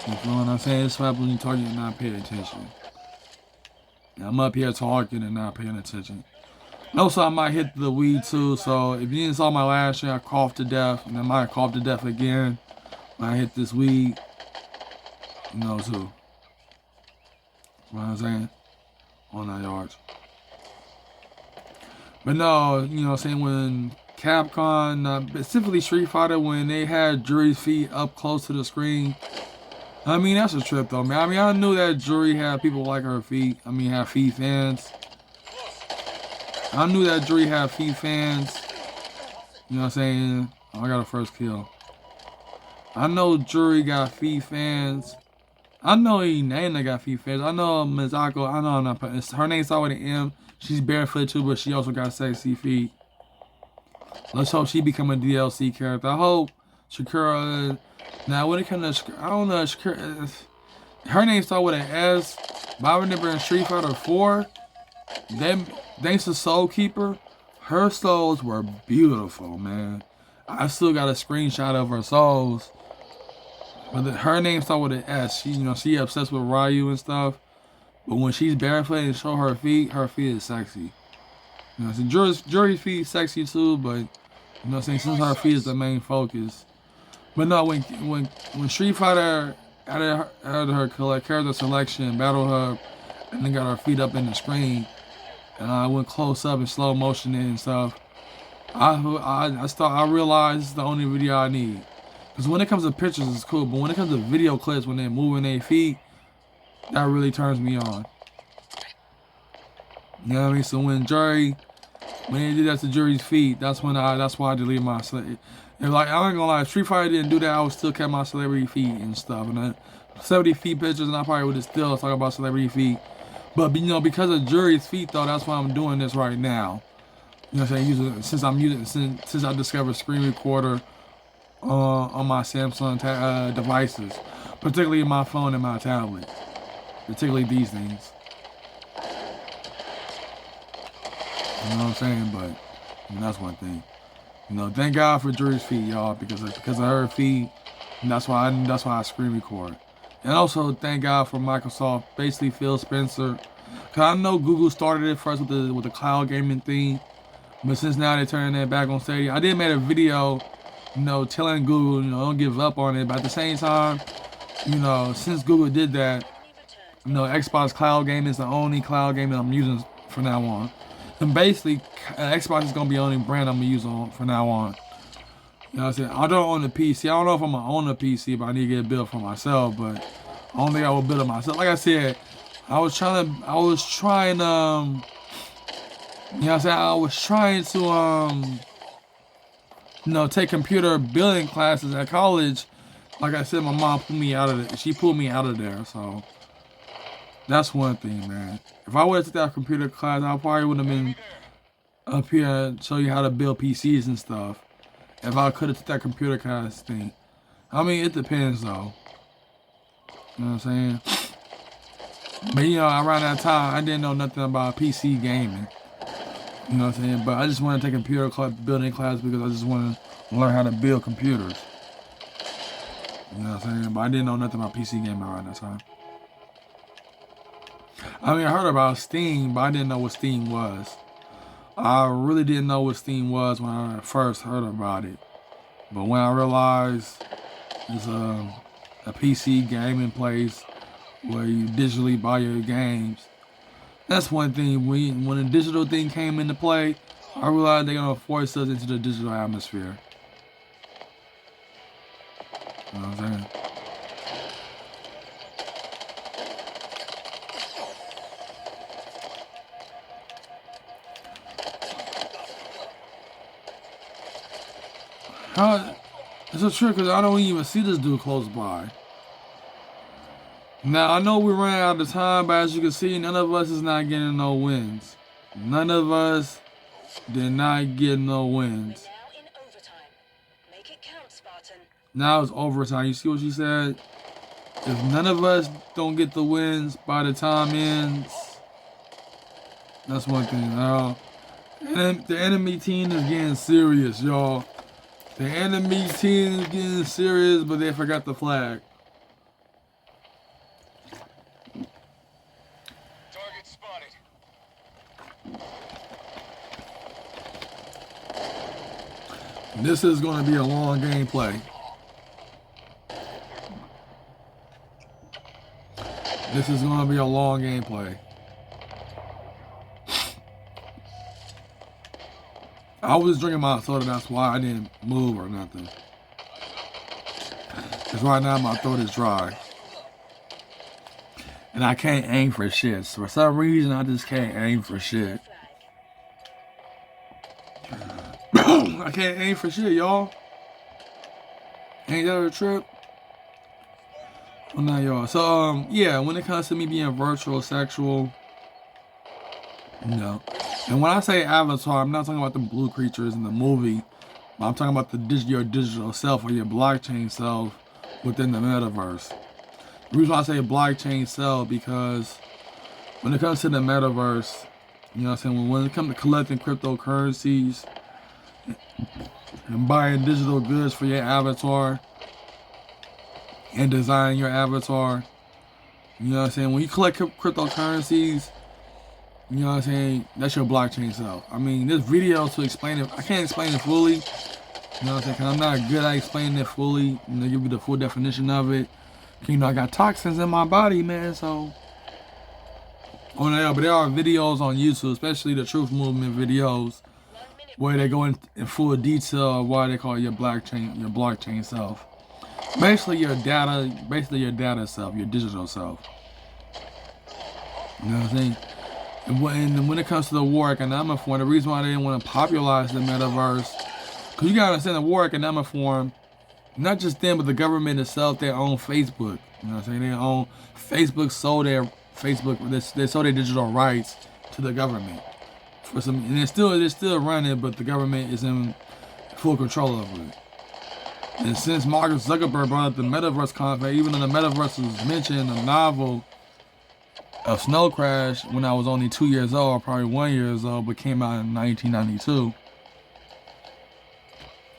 You feel what I'm saying? It's what happens when you talking and not pay attention. And I'm up here talking and not paying attention. Also, I might hit the weed too, so if you didn't saw my last year, I coughed to death, and I might cough to death again when I hit this weed. You know, too. You know what I'm saying? On that yards. But no, you know what I'm saying, when Capcom, specifically Street Fighter, when they had Juri's feet up close to the screen, I mean, that's a trip though, man. I mean, I knew that Juri had people like her feet. I mean, had feet fans. I knew that Juri had feet fans. You know what I'm saying? Oh, I got a first kill. I know Juri got feet fans. I know Nana got feet fans. I know Mizako. I know not. Her name starts with an M. She's barefoot too, but she also got sexy feet. Let's hope she become a DLC character. I hope Shakira. Now, when it comes to, I don't know, Shakira, her name starts with an S. But I remember in Street Fighter 4, thanks to Soul Keeper, her souls were beautiful, man. I still got a screenshot of her souls. But her name starts with an S. She obsessed with Ryu and stuff. But when she's barefoot and show her feet is sexy. You know, so Juri's feet is sexy too, but you know what I'm saying, since her feet is the main focus. But no, when Street Fighter added her character selection, battle her, and then got her feet up in the screen, and I went close up and slow motion it and stuff, I realized it's the only video I need. Because when it comes to pictures, it's cool, but when it comes to video clips, when they're moving their feet, that really turns me on. You know what I mean? So when they did that to Juri's feet, that's why I deleted my celebrity. And like, I ain't gonna lie, if Street Fighter didn't do that, I would still kept my celebrity feet and stuff. And 70 feet pictures, and I probably would have still talk about celebrity feet. But because of Juri's feet though, that's why I'm doing this right now. You know what I'm saying? Since I discovered screen recorder on my Samsung devices, particularly my phone and my tablet, particularly these things. You know what I'm saying? But that's one thing. Thank God for Juri's feet, y'all, because of her feet, and that's why I screen record. And also thank God for Microsoft, basically Phil Spencer, cause I know Google started it first with the cloud gaming thing, but since now they're turning that back on Stadia. I did make a video, telling Google, don't give up on it, but at the same time, since Google did that, Xbox cloud gaming is the only cloud gaming I'm using from now on. And basically, Xbox is going to be the only brand I'm going to use from now on. You know what I'm saying? I don't own a PC. I don't know if I'm going to own a PC, but I need to get it built for myself. But I don't think I will build it myself. Like I said, I was trying, you know what I'm saying? I was trying to, take computer building classes at college. Like I said, my mom pulled me out of it. She pulled me out of there, so that's one thing, man. If I would have took that computer class, I probably would have been up here and show you how to build PCs and stuff. If I could have took that computer class thing. I mean, it depends though. You know what I'm saying? But around that time, I didn't know nothing about PC gaming. You know what I'm saying? But I just wanted to take a computer building class because I just wanted to learn how to build computers. You know what I'm saying? But I didn't know nothing about PC gaming around that time. I mean, I heard about Steam, but I didn't know what Steam was. I really didn't know what Steam was when I first heard about it. But when I realized it's a PC gaming place where you digitally buy your games, that's one thing. When the digital thing came into play, I realized they're going to force us into the digital atmosphere. You know what I'm saying? It's a trick because I don't even see this dude close by. Now, I know we ran out of time, but as you can see, none of us is not getting no wins. None of us did not get no wins.
Now in overtime. Make it count, Spartan.
Now it's overtime. You see what she said? If none of us don't get the wins by the time ends, that's one thing. Now, the enemy team is getting serious, y'all. The enemy team is getting serious, but they forgot the flag.
Target spotted.
This is going to be a long gameplay. This is going to be a long gameplay. I was drinking my soda, that's why I didn't move or nothing. Because right now my throat is dry. And I can't aim for shit. So for some reason, I just can't aim for shit. I can't aim for shit, y'all. Ain't that a trip? Well, not y'all. So, yeah, when it comes to me being virtual, sexual, you know. And when I say avatar, I'm not talking about the blue creatures in the movie. I'm talking about your digital self or your blockchain self within the metaverse. The reason why I say blockchain self, because when it comes to the metaverse, you know what I'm saying, when it comes to collecting cryptocurrencies and buying digital goods for your avatar and designing your avatar, you know what I'm saying, when you collect cryptocurrencies, you know what I'm saying, that's your blockchain self. I mean, this video to explain it, I can't explain it fully, you know what I'm saying, because I'm not good at explaining it fully, you know, give you the full definition of it. You know, I got toxins in my body, man, so. Oh, no, but there are videos on YouTube, especially the Truth Movement videos, where they go in full detail of why they call your blockchain self. Basically your data self, your digital self. You know what I'm saying? And when it comes to the war economic forum, the reason why they didn't want to popularize the metaverse, because you gotta understand the war economic forum, not just them, but the government itself, they own Facebook. You know what I'm saying? They own Facebook, sold their they sold their digital rights to the government. For some, and they're still running, but the government is in full control of it. And since Mark Zuckerberg brought up the metaverse concept, even though the metaverse was mentioned in the novel of Snow Crash when I was only 2 years old, or probably 1 year old, but came out in 1992.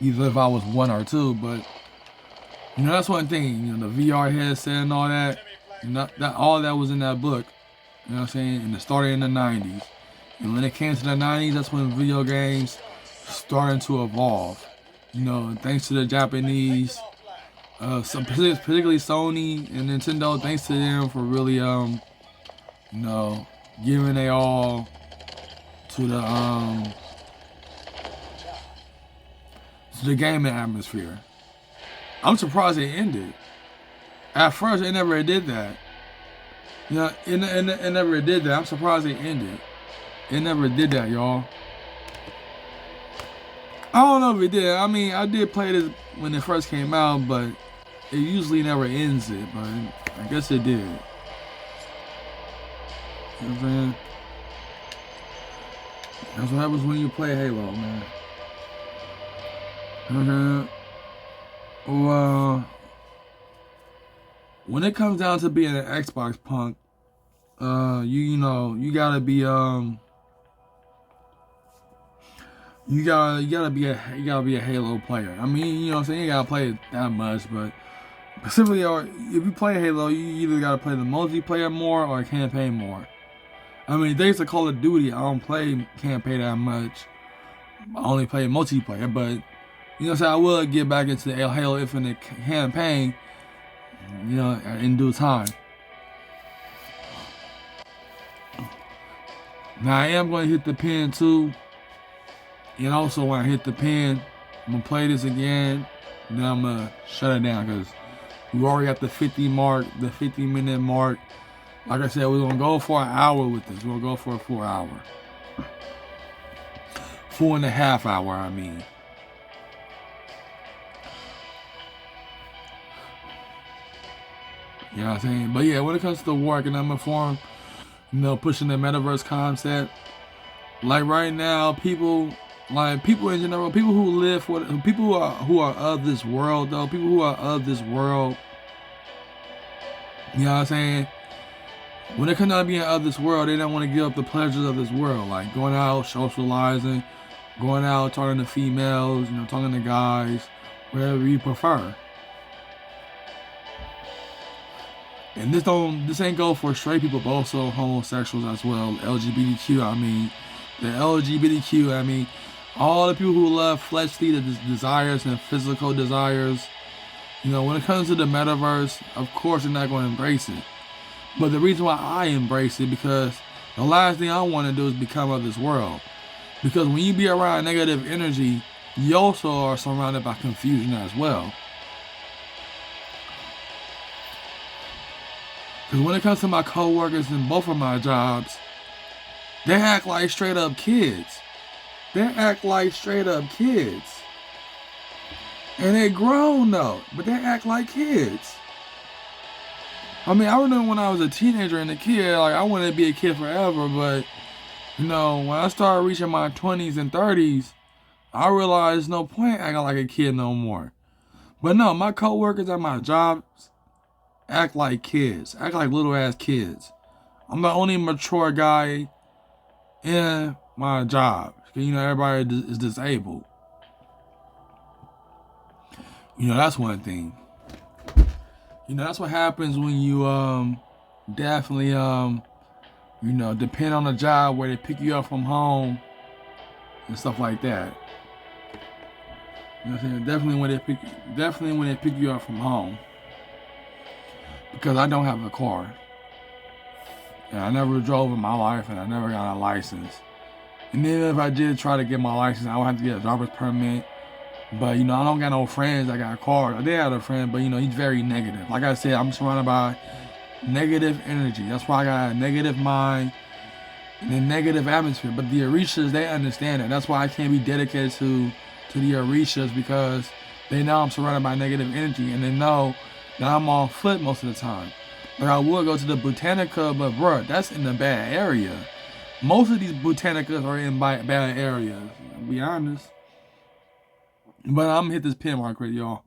Either if I was 1 or 2, but you know, that's one thing, you know, the VR headset and all that, all that was in that book, you know what I'm saying, and it started in the 90s. And when it came to the 90s, that's when video games started to evolve. You know, thanks to the Japanese, particularly Sony and Nintendo, thanks to them for really, you know, giving they all to the gaming atmosphere. I'm surprised it ended. At first, it never did that. You know, it never did that. I'm surprised it ended. It never did that, y'all. I don't know if it did. I mean, I did play this when it first came out, but it usually never ends it. But I guess it did. You know what I'm saying? That's what happens when you play Halo, man. Okay. Well, when it comes down to being an Xbox punk, you know, you gotta be you gotta be a Halo player. I mean, you know what I'm saying, you gotta play it that much, but specifically, or if you play Halo, you either gotta play the multiplayer more or campaign more. I mean, thanks to Call of Duty, I don't play campaign that much. I only play multiplayer, but you know what I'm saying, I will get back into the Halo Infinite campaign, you know, in due time. Now I am going to hit the pin too, and also when I hit the pin, I'm going to play this again, and then I'm going to shut it down because we already got the 50-minute mark. Like I said, we're going to go for an hour with this. We're going to go for a full hour. 4.5 hour, I mean. You know what I'm saying? But yeah, when it comes to the war economic forum, you know, pushing the metaverse concept, like right now, people in general, people who live for, people who are of this world, though, people who are of this world, you know what I'm saying? When it comes down to being of this world, they don't want to give up the pleasures of this world, like going out, socializing, going out, talking to females, you know, talking to guys, whatever you prefer. And this ain't go for straight people, but also homosexuals as well. LGBTQ, I mean, the LGBTQ, I mean, all the people who love fleshly desires and physical desires. You know, when it comes to the metaverse, of course they're not going to embrace it. But the reason why I embrace it, because the last thing I want to do is become of this world. Because when you be around negative energy, you also are surrounded by confusion as well. Because when it comes to my co-workers in both of my jobs, they act like straight up kids. They act like straight up kids. And they grown though, but they act like kids. I mean, I remember when I was a teenager and a kid, like I wanted to be a kid forever, but you know, when I started reaching my 20s and 30s, I realized no point acting like a kid no more. But no, my co-workers at my jobs act like kids, act like little ass kids. I'm the only mature guy in my job. You know, everybody is disabled. You know, that's one thing. You know, that's what happens when you definitely you know, depend on a job where they pick you up from home and stuff like that. You know what I'm saying? Definitely when they pick you up from home. Because I don't have a car. And I never drove in my life, and I never got a license. And even if I did try to get my license, I would have to get a driver's permit. But, you know, I don't got no friends that got cars. I did have a friend, but, you know, he's very negative. Like I said, I'm surrounded by negative energy. That's why I got a negative mind and a negative atmosphere. But the Orishas, they understand it. That's why I can't be dedicated to the Orishas, because they know I'm surrounded by negative energy, and they know that I'm on foot most of the time. Like I would go to the Botanica, but bruh, that's in the bad area. Most of these Botanicas are in bad areas, to be honest. But I'm gonna hit this pin mark right, y'all.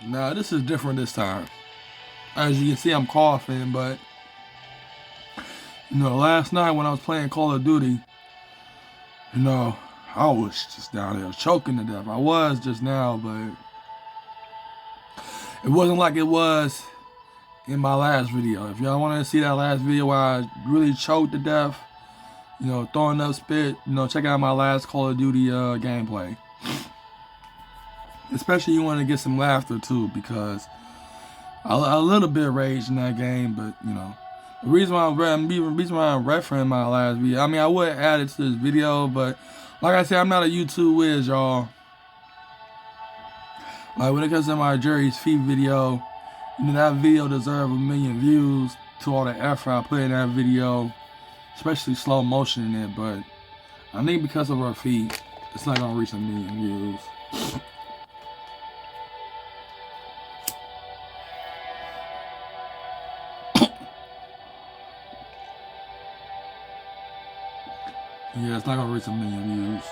Now this is different this time. As you can see, I'm coughing, but you know, last night when I was playing Call of Duty, you know, I was just down there choking to death. I was just now, but it wasn't like it was in my last video. If y'all want to see that last video where I really choked to death, you know, throwing up spit, you know, check out my last Call of Duty gameplay. Especially you want to get some laughter too, because a little bit of rage in that game, but you know, The reason why I'm referencing my last video, I mean, I would add it to this video, but like I said, I'm not a YouTube whiz, y'all. Like when it comes to my Jerry's Feet video, you know, that video deserved 1 million views to all the effort I put in that video, especially slow motion in it, but I think because of her feet, it's not gonna reach 1 million views. Yeah, it's not gonna reach 1 million views.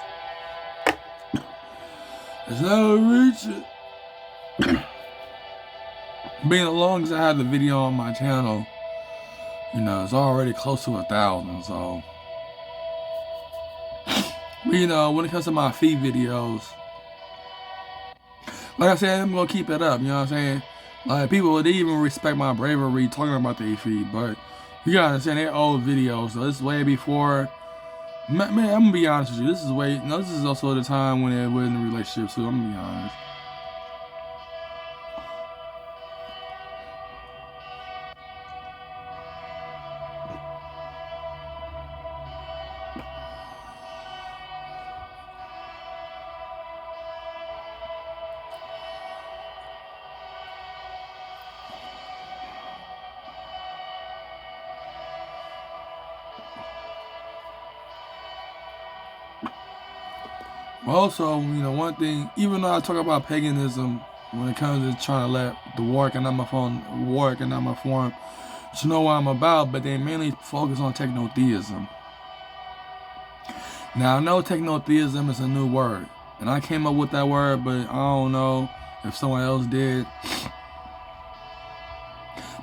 It's not gonna reach it. Being as long as I had the video on my channel, you know, it's already close to 1,000, so. But you know, when it comes to my feet videos, like I said, I'm gonna keep it up, you know what I'm saying? Like people, they even respect my bravery talking about their feet, but you gotta understand, they're old videos, so this is way before. Man, I'm gonna be honest with you, this is also the time when they were in a relationship, so I'm gonna be honest. Also, you know, one thing, even though I talk about paganism when it comes to trying to let the war economic form, you know what I'm about, but they mainly focus on technotheism. Now, I know technotheism is a new word, and I came up with that word, but I don't know if someone else did.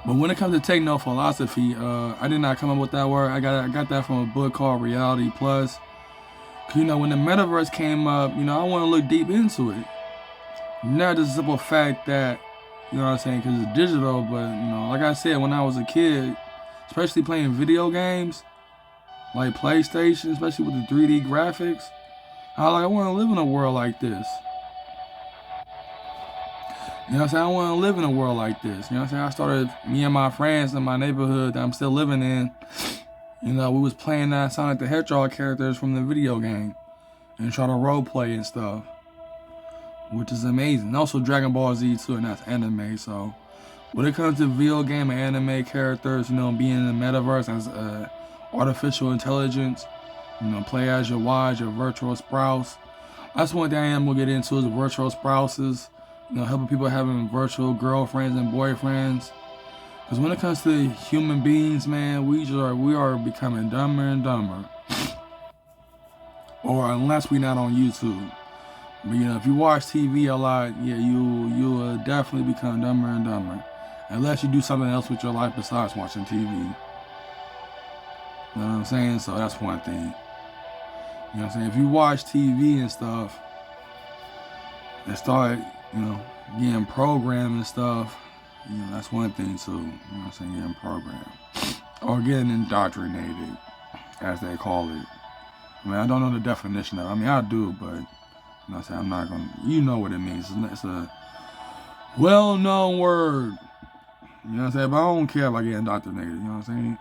But when it comes to techno philosophy, I did not come up with that word. I got that from a book called Reality Plus. You know, when the Metaverse came up, you know, I want to look deep into it. Not just the simple fact that, you know what I'm saying, because it's digital, but, you know, like I said, when I was a kid, especially playing video games, like PlayStation, especially with the 3D graphics, I want to live in a world like this. You know what I'm saying? I want to live in a world like this. You know what I'm saying? I started, me and my friends in my neighborhood that I'm still living in, you know, we was playing that Sonic the Hedgehog characters from the video game and try to role play and stuff, which is amazing. And also Dragon Ball Z too, and that's anime. So when it comes to video game and anime characters, you know, being in the metaverse as artificial intelligence, you know, play as your WAD, your virtual spouse. That's one thing I am gonna get into is virtual spouses. You know, helping people having virtual girlfriends and boyfriends. Because when it comes to human beings, man, we are becoming dumber and dumber. Or unless we're not on YouTube. But you know, if you watch TV a lot, yeah, you will definitely become dumber and dumber. Unless you do something else with your life besides watching TV. You know what I'm saying? So that's one thing. You know what I'm saying? If you watch TV and stuff, and start, you know, getting programmed and stuff, you know, that's one thing too. You know what I'm saying? Getting programmed. Or getting indoctrinated, as they call it. I mean, I don't know the definition of it. I mean, I do, but, you know what I'm saying? I'm not going to, you know what it means. It's a well-known word. You know what I'm saying? But I don't care if I get indoctrinated, you know what I'm saying?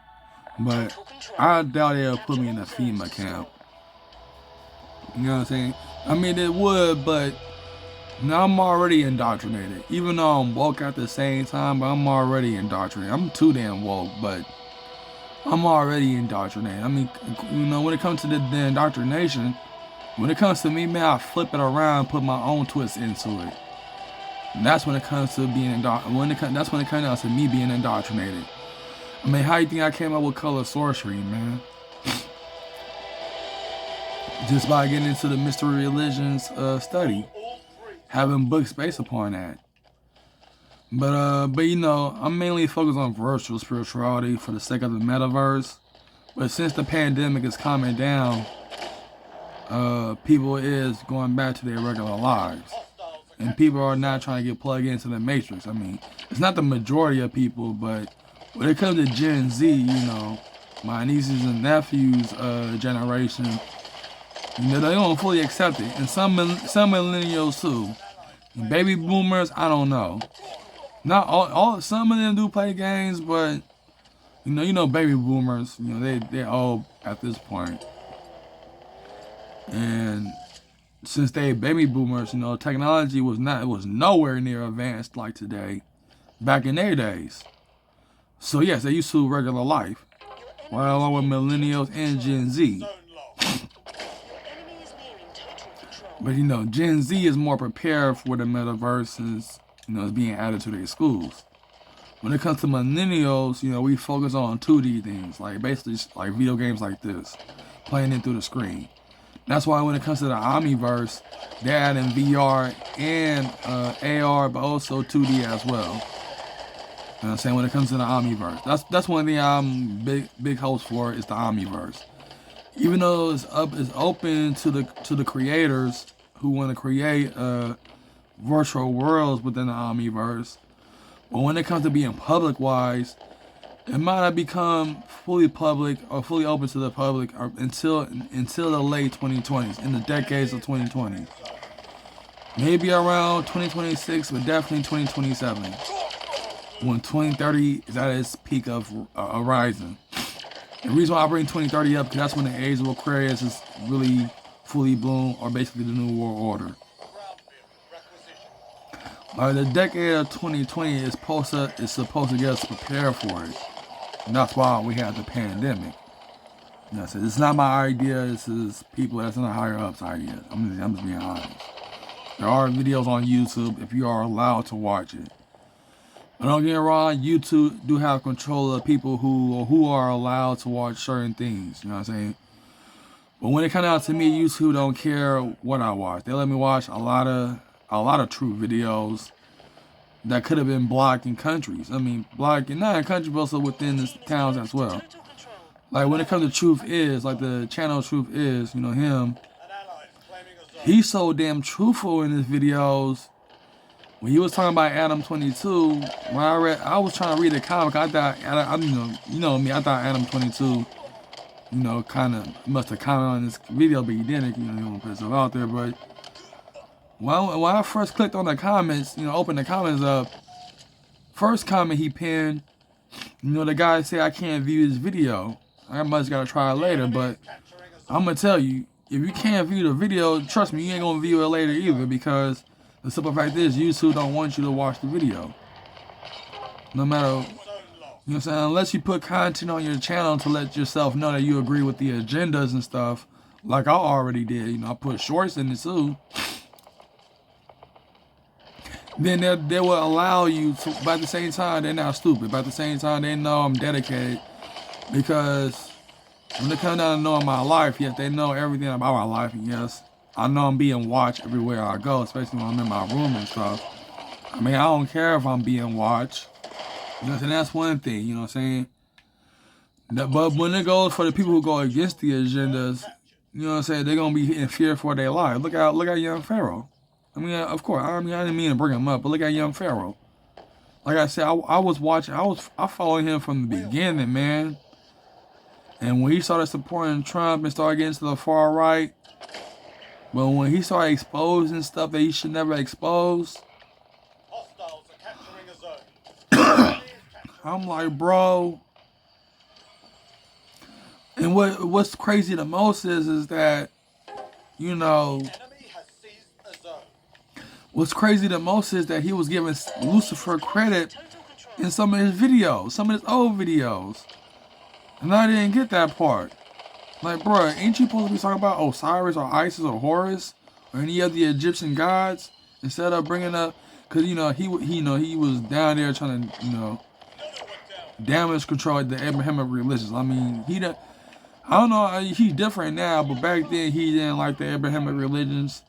But I doubt they'll put me in a FEMA camp. You know what I'm saying? I mean, it would, but now I'm already indoctrinated. Even though I'm woke at the same time, but I'm already indoctrinated. I'm too damn woke, but I'm already indoctrinated. I mean, you know, when it comes to the indoctrination, when it comes to me, man, I flip it around, put my own twist into it. And that's when it comes to being that's when it comes down to me being indoctrinated. I mean, how you think I came up with color sorcery, man? Just by getting into the mystery religions study, having books based upon that. But you know, I'm mainly focused on virtual spirituality for the sake of the metaverse. But since the pandemic is calming down, people is going back to their regular lives. And people are not trying to get plugged into the matrix. I mean, it's not the majority of people, but when it comes to Gen Z, you know, my nieces and nephews' generation, you know, they don't fully accept it. And some millennials too. And baby boomers, I don't know. Not all some of them do play games, but baby boomers. They're old at this point, and since they baby boomers, technology was nowhere near advanced like today back in their days. So yes, they used to regular life, while along with millennials and Gen Z.
Zone locked.
Enemy is nearing total control.
But Gen Z is more prepared for the metaverse since it's being added to their schools. When it comes to millennials, we focus on 2D things, like basically like video games like this, playing it through the screen. That's why when it comes to the Omniverse, they're adding VR and AR, but also 2D as well. You know what I'm saying? When it comes to the Omniverse, that's one thing I'm big host for is the Omniverse. Even though it's open to the creators who want to create virtual worlds within the Omniverse, but when it comes to being public wise, it might not become fully public or fully open to the public until the late 2020s, in the decades of 2020. Maybe around 2026, but definitely 2027. When 2030 is at its peak of horizon. The reason why I bring 2030 up, because that's when the age of Aquarius is really fully blown, or basically the New World Order.
Ground vehicle requisition.
The decade of 2020 is supposed to get us prepared for it. And that's why we had the pandemic. It's not my idea, this is people that's in the higher ups idea. I'm just being honest. There are videos on YouTube if you are allowed to watch it. But don't get me wrong, YouTube do have control of people who are allowed to watch certain things, you know what I'm saying? But when it comes out to me, YouTube don't care what I watch. They let me watch a lot of true videos that could have been blocked in countries. I mean, blocked not in countries, but also within the towns as well.
Total control.
Like when it comes to Truth Is, like the channel Truth Is, him,
An ally is claiming a zone.
he's so damn truthful in his videos. When he was talking about Adam 22, when I was trying to read the comic, I thought, me, I thought Adam 22, kind of must have commented on this video, but he didn't, he didn't put himself out there. But when I first clicked on the comments, opened the comments up, first comment he pinned, the guy said, I can't view his video. I must gotta try it later, but
Capturing a zone.
I'm gonna tell you, if you can't view the video, trust me, you ain't gonna view it later either, because the simple fact is, YouTube don't want you to watch the video. No matter,
Zone locked.
unless you put content on your channel to let yourself know that you agree with the agendas and stuff, like I already did. I put shorts in it too. Then they will allow you to, but at the same time, they're not stupid. But at the same time, they know I'm dedicated, because when they come down to knowing my life, yes, they know everything about my life, and yes, I know I'm being watched everywhere I go, especially when I'm in my room and stuff. I mean, I don't care if I'm being watched. And that's one thing, you know what I'm saying? But when it goes for the people who go against the agendas, you know what I'm saying, they're going to be in fear for their life. Look at young Pharaoh. I mean, of course, I didn't mean to bring him up, but look at young Pharaoh. Like I said, I was watching, I followed him from the beginning, man. And when he started supporting Trump and started getting to the far right, but when he started exposing stuff that he should never expose,
Hostiles are capturing a zone.
I'm like, bro. And what's crazy the most is that,
Enemy has seized a zone.
what's crazy the most is that he was giving Lucifer credit
Total control.
in some of his videos, some of his old videos. And I didn't get that part. Like, bro, ain't you supposed to be talking about Osiris or Isis or Horus or any of the Egyptian gods instead of bringing up, because he was down there trying to
Another one down.
damage control the Abrahamic religions. I mean, I don't know, he's different now, but back then he didn't like the Abrahamic religions,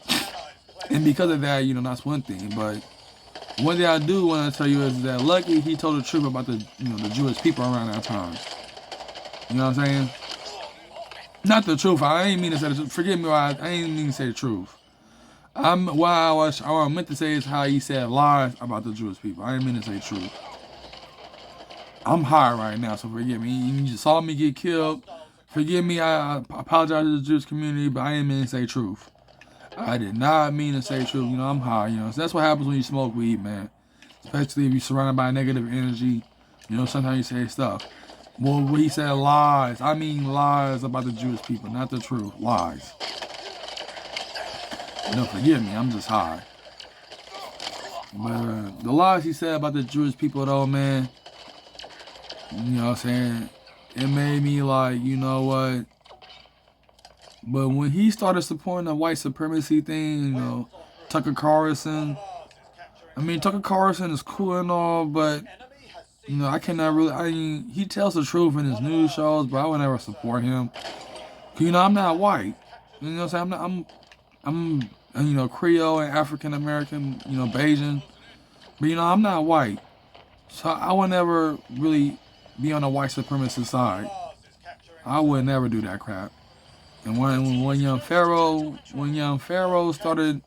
Allies claiming
and because of that, that's one thing. But one thing I do want to tell you is that lucky he told the truth about the Jewish people around that time. You know what I'm saying? Not the truth. I ain't mean to say the truth. Forgive me, I ain't mean to say the truth. What I meant to say is how he said lies about the Jewish people. I didn't mean to say truth. I'm high right now, so forgive me. You just saw me get killed. Forgive me, I apologize to the Jewish community, but I didn't mean to say truth. I did not mean to say truth. I'm high, So that's what happens when you smoke weed, man. Especially if you're surrounded by negative energy. Sometimes you say stuff. Well, when he said lies, I mean lies about the Jewish people, not the truth. Lies. No, forgive me, I'm just high. But the lies he said about the Jewish people, though, man, you know what I'm saying? It made me like, you know what? But when he started supporting the white supremacy thing, you know, Tucker Carlson, I mean, Tucker Carlson is cool and all, but, you know, I cannot really, I mean, he tells the truth in his news shows, but I would never support him. You know, I'm not white. You know what I'm saying? I'm you know, Creole and African American, you know, Bayesian. But, you know, I'm not white. So I would never really be on the white supremacist side. I would never do that crap. And when young Pharaoh started,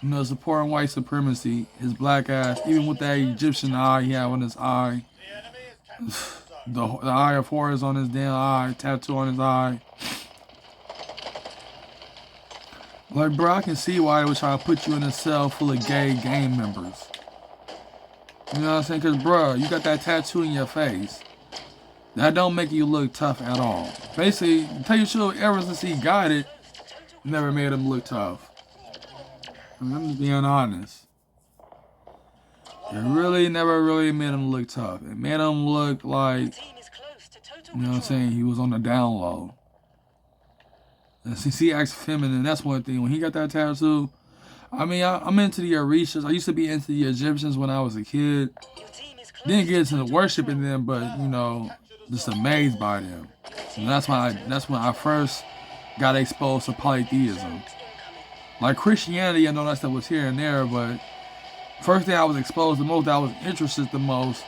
you know, supporting white supremacy, his black ass, even with that Egyptian eye he had on his eye, the eye of Horus on his damn eye, tattoo on his eye. Like, bro, I can see why they was trying to put you in a cell full of gay gang members. You know what I'm saying? Because, bro, you got that tattoo in your face. That don't make you look tough at all. Basically, to tell you the truth, ever since he got it, never made him look tough. I'm just being honest. It really never really made him look tough. It made him look like, you know what I'm saying, he was on the down low. And since he acts feminine, that's one thing. When he got that tattoo, I mean, I'm into the Orishas. I used to be into the Egyptians when I was a kid. Didn't get into the worshiping them, but, you know, just amazed by them. And that's when I first got exposed to polytheism. Like Christianity, I know that stuff was here and there, but first thing I was exposed the most, that I was interested the most,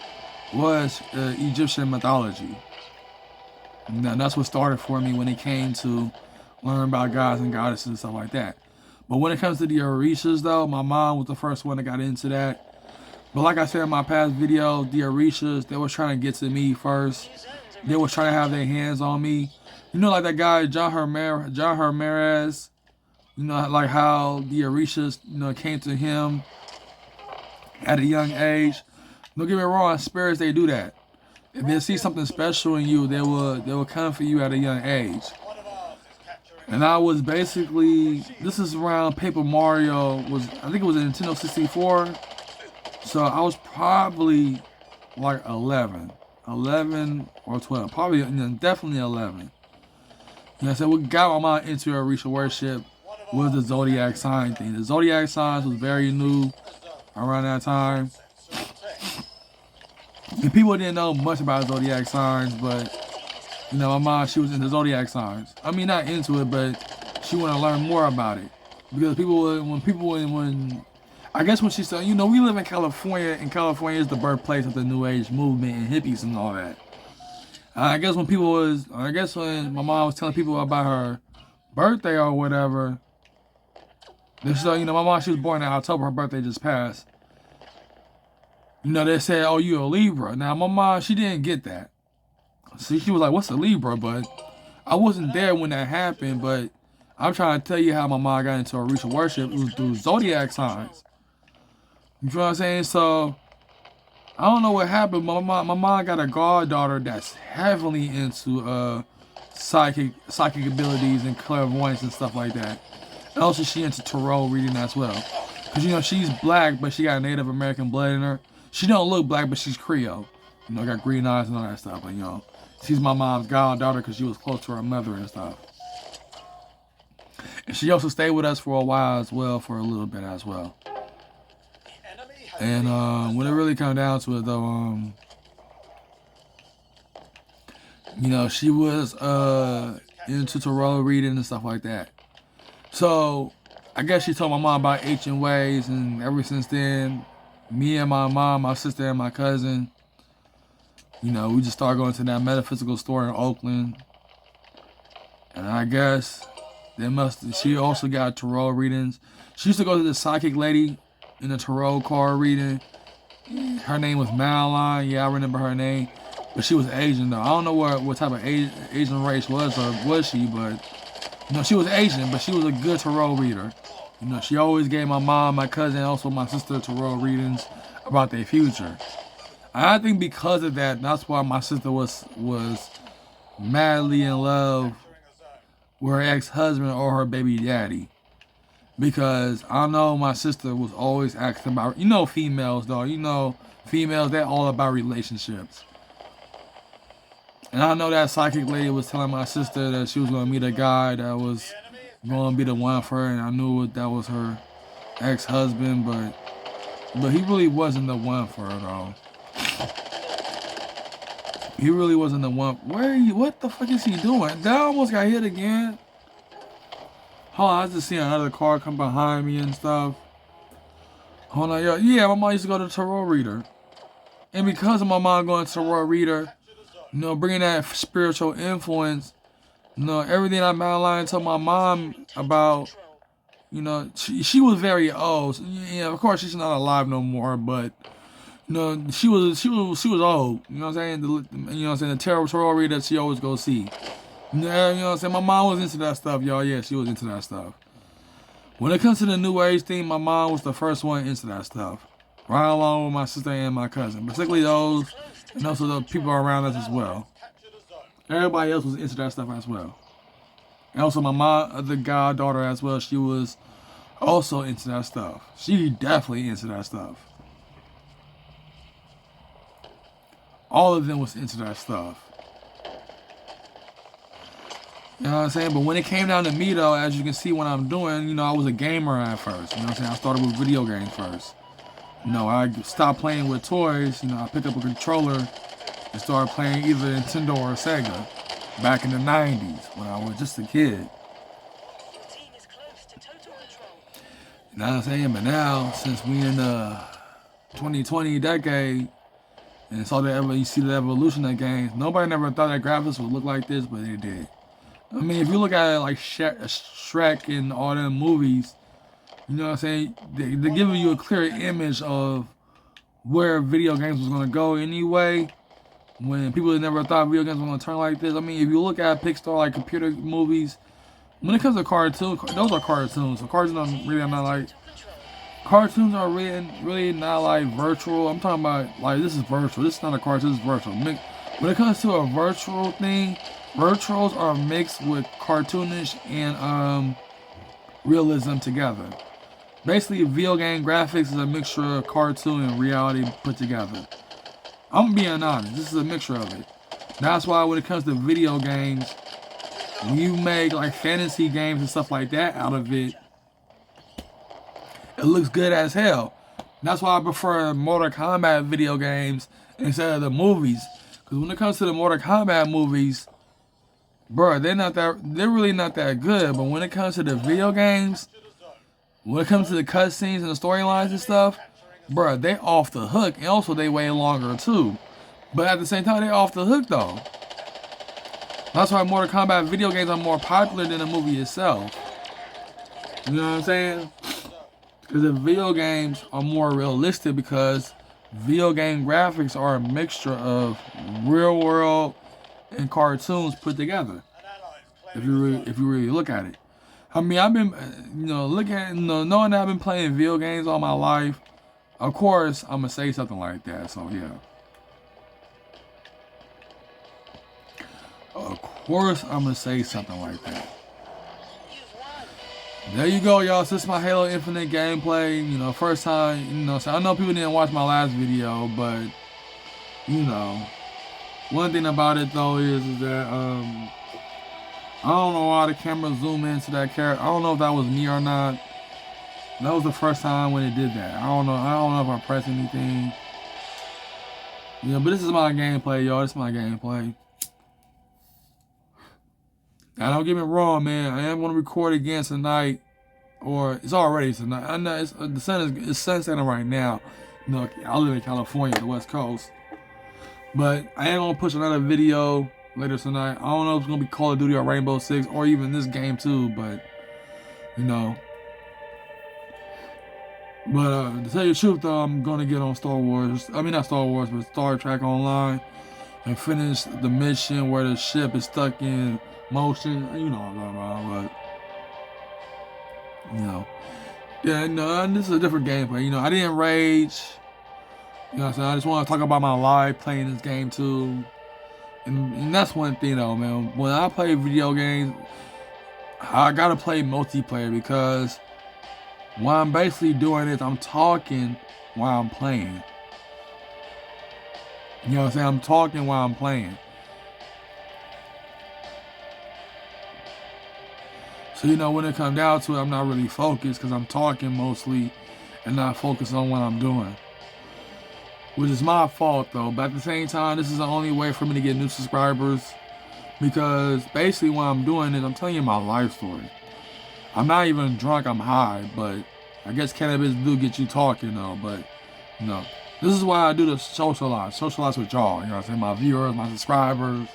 was Egyptian mythology. And that's what started for me when it came to learn about gods and goddesses and stuff like that. But when it comes to the Orishas, though, my mom was the first one that got into that. But like I said in my past video, the Orishas, they was trying to get to me first. They was trying to have their hands on me. You know, like that guy, John Ramirez, you know, like how the Orishas, you know, came to him at a young age. Don't get me wrong, spirits, they do that. If they see something special in you, they will come for you at a young age. And I was basically, this is around Paper Mario, I think it was a Nintendo 64. So I was probably like 11 or 12, probably, you know, definitely 11. You know, so what got my mind into Orisha worship was the zodiac sign thing. The zodiac signs was very new around that time. And people didn't know much about zodiac signs, but, you know, my mom, she was into zodiac signs. I mean, not into it, but she wanted to learn more about it. Because when I guess when she said, you know, we live in California, and California is the birthplace of the New Age movement and hippies and all that. I guess when my mom was telling people about her birthday or whatever, they said, you know, my mom, she was born in October, her birthday just passed. You know, they said, oh, you a Libra. Now, my mom, she didn't get that. See, she was like, what's a Libra? But I wasn't there when that happened, but I'm trying to tell you how my mom got into Orisha worship. It was through zodiac signs. You know what I'm saying? So, I don't know what happened, but my mom got a goddaughter that's heavily into psychic abilities and clairvoyance and stuff like that. And also, she into tarot reading as well. Because, you know, she's black, but she got Native American blood in her. She don't look black, but she's Creole. You know, got green eyes and all that stuff. But, you know, she's my mom's goddaughter because she was close to her mother and stuff. And she also stayed with us for a while as well, for a little bit as well. And when it really comes down to it, though, you know, she was into tarot reading and stuff like that. So, I guess she told my mom about ancient ways, and ever since then, me and my mom, my sister, and my cousin, you know, we just started going to that metaphysical store in Oakland. And I guess she also got tarot readings. She used to go to this psychic lady in a tarot card reading. Her name was Madeline. Yeah, I remember her name. But she was Asian, though. I don't know what type of Asian race was she, but, you know, she was Asian, but she was a good tarot reader. You know, she always gave my mom, my cousin, and also my sister tarot readings about their future. I think because of that, that's why my sister was madly in love with her ex-husband or her baby daddy. Because I know my sister was always asking about, females though, females, they're all about relationships. And I know that psychic lady was telling my sister that she was going to meet a guy that was going to be the one for her, and I knew that was her ex-husband, but he really wasn't the one for her though. He really wasn't the one. What the fuck is he doing? That almost got hit again. Hold on, I just see another car come behind me and stuff. Hold on, yo. Yeah, my mom used to go to tarot reader. And because of my mom going to tarot reader, bringing that spiritual influence, everything I'm outlining to my mom about, she was very old. Yeah, of course she's not alive no more, but she was old. You know what I'm saying? The tarot reader that she always go see. You know what I'm saying? My mom was into that stuff, y'all. Yeah, she was into that stuff. When it comes to the new age thing, my mom was the first one into that stuff. Right along with my sister and my cousin. Particularly those, and also the people around us as well. Everybody else was into that stuff as well. And also my mom, the goddaughter as well, she was also into that stuff. She definitely into that stuff. All of them was into that stuff. You know what I'm saying? But when it came down to me though, as you can see what I'm doing, I was a gamer at first. You know what I'm saying? I started with video games first. I stopped playing with toys. I picked up a controller and started playing either Nintendo or Sega back in the 90s when I was just a kid.
Your team is close to total control.
You know what I'm saying? But now, since we in the 2020 decade, and you see the evolution of games, nobody never thought that graphics would look like this, but they did. I mean, if you look at it like Shrek and all them movies, you know what I'm saying? They're giving you a clear image of where video games was going to go anyway. When people never thought video games were going to turn like this. I mean, if you look at Pixar, like computer movies, when it comes to cartoons, those are cartoons. So cartoons are not like... Cartoons are really not like virtual. I'm talking about, like, this is virtual. This is not a cartoon, this is virtual. When it comes to a virtual thing, virtuals are mixed with cartoonish and realism together. Basically, video game graphics is a mixture of cartoon and reality put together. I'm being honest, this is a mixture of it. That's why when it comes to video games, when you make like fantasy games and stuff like that out of it, it looks good as hell. That's why I prefer Mortal Kombat video games instead of the movies. Because when it comes to the Mortal Kombat movies, bro, they're really not that good. But when it comes to the video games, when it comes to the cutscenes and the storylines and stuff, bro, they off the hook. And also they way longer too. But at the same time, they off the hook though. That's why Mortal Kombat video games are more popular than the movie itself. You know what I'm saying? Because the video games are more realistic because video game graphics are a mixture of real world and cartoons put together. If you really look at it. I mean, I've been, knowing that I've been playing video games all my life, of course, I'm going to say something like that. So, yeah. Of course, I'm going to say something like that. There you go, y'all. So this is my Halo Infinite gameplay. First time, so I know people didn't watch my last video, but, one thing about it, though, is that, I don't know why the camera zoomed into that character. I don't know if that was me or not. That was the first time when it did that. I don't know if I pressed anything. But this is my gameplay, y'all. This is my gameplay. Now, don't get me wrong, man. I am going to record again tonight. Or, it's already tonight. I know the sun is sunsetting right now. I live in California, the West Coast. But I am going to push another video later tonight. I don't know if it's going to be Call of Duty or Rainbow Six. Or even this game, too. But, But, to tell you the truth, though, I'm going to get on Star Wars. I mean, not Star Wars, but Star Trek Online. And finish the mission where the ship is stuck in motion. You know what I'm talking about, but... Yeah, no, this is a different gameplay. I didn't rage. You know what I'm saying? I just want to talk about my life playing this game too. And that's one thing though, man. When I play video games, I gotta play multiplayer because what I'm basically doing is I'm talking while I'm playing. You know what I'm saying? I'm talking while I'm playing. So, you know, when it comes down to it, I'm not really focused because I'm talking mostly and not focused on what I'm doing. Which is my fault though, but at the same time, this is the only way for me to get new subscribers because basically what I'm doing is I'm telling you my life story. I'm not even drunk, I'm high, but I guess cannabis do get you talking though, but you know. This is why I do the socialize with y'all, you know what I'm saying? My viewers, my subscribers,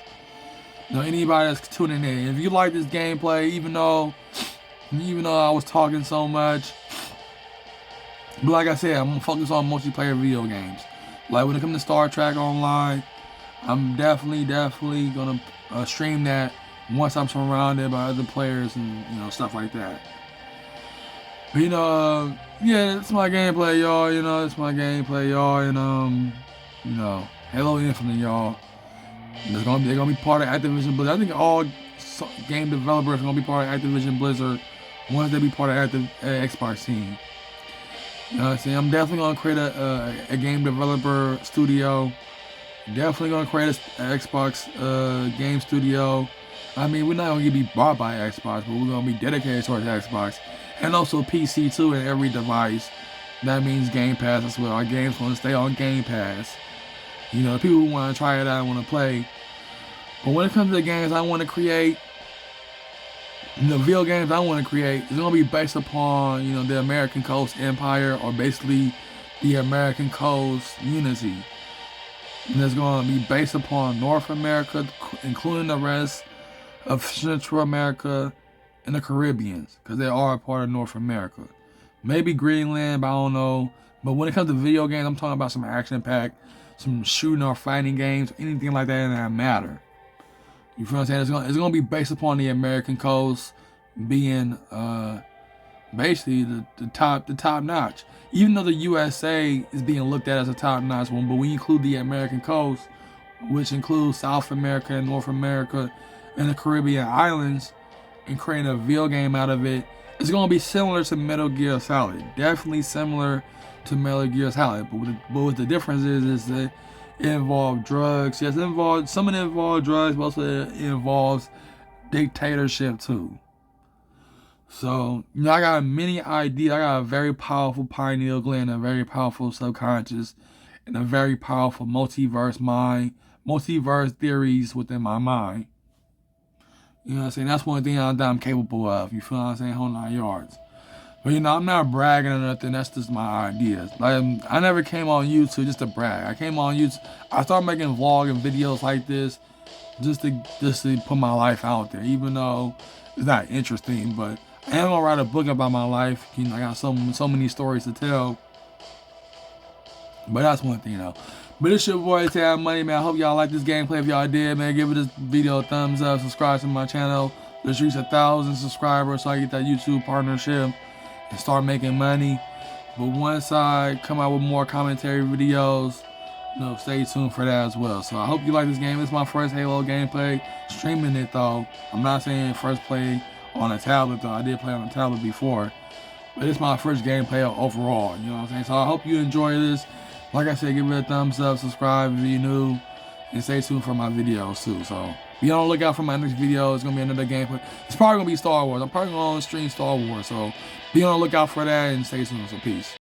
you know, anybody that's tuning in. If you like this gameplay, even though I was talking so much, but like I said, I'm gonna focus on multiplayer video games. Like when it comes to Star Trek Online, I'm definitely gonna stream that once I'm surrounded by other players and you know stuff like that. But you know, yeah, it's my gameplay, y'all. You know, it's my gameplay, y'all, and you know, Halo Infinite, y'all. They're gonna be part of Activision Blizzard. I think all game developers are gonna be part of Activision Blizzard once they be part of Xbox team. You know what I'm saying? I'm definitely gonna create a game developer studio. Definitely gonna create an Xbox game studio. I mean, we're not gonna be bought by Xbox, but we're gonna be dedicated towards Xbox. And also PC too in every device. That means Game Pass as well. Our game's gonna stay on Game Pass. You know, people who wanna try it out, wanna play. But when it comes to the games I wanna create, the video games I want to create is going to be based upon, you know, the American Coast Empire or basically the American Coast Unity. And it's going to be based upon North America, including the rest of Central America and the Caribbean, because they are a part of North America. Maybe Greenland, but I don't know. But when it comes to video games, I'm talking about some action-packed, some shooting or fighting games, anything like that matter. You feel what I'm saying? It's gonna be based upon the American coast being basically the top notch. Even though the USA is being looked at as a top notch one, but when you include the American coast, which includes South America and North America and the Caribbean islands, and creating a video game out of it, it's gonna be similar to Metal Gear Solid. Definitely similar to Metal Gear Solid. But what the difference is that it involved drugs. Yes, some of it involved drugs, but also it involves dictatorship too. So, you know, I got many ideas. I got a very powerful pineal gland, a very powerful subconscious, and a very powerful multiverse mind, multiverse theories within my mind. You know what I'm saying? That's one thing that I'm capable of. You feel what I'm saying? Whole 9 yards. But you know, I'm not bragging or nothing. That's just my ideas. Like, I never came on YouTube just to brag. I came on YouTube. I started making vlogging videos like this just to put my life out there. Even though it's not interesting, but I am gonna write a book about my life. You know, I got so many stories to tell. But that's one thing though. But it's your boy Tab Money, man. I hope y'all like this gameplay. If y'all did, man, give this video a thumbs up. Subscribe to my channel. Let's reach 1,000 subscribers so I get that YouTube partnership and start making money. But once I come out with more commentary videos, you know, stay tuned for that as well. So I hope you like this game. It's my first Halo gameplay. Streaming it though. I'm not saying first play on a tablet though. I did play on a tablet before. But it's my first gameplay overall. You know what I'm saying? So I hope you enjoy this. Like I said, give it a thumbs up, subscribe if you're new, and stay tuned for my videos too. So be on the lookout for my next video. It's gonna be another gameplay. It's probably gonna be Star Wars. I'm probably gonna stream Star Wars. So be on the lookout for that and stay tuned. So peace.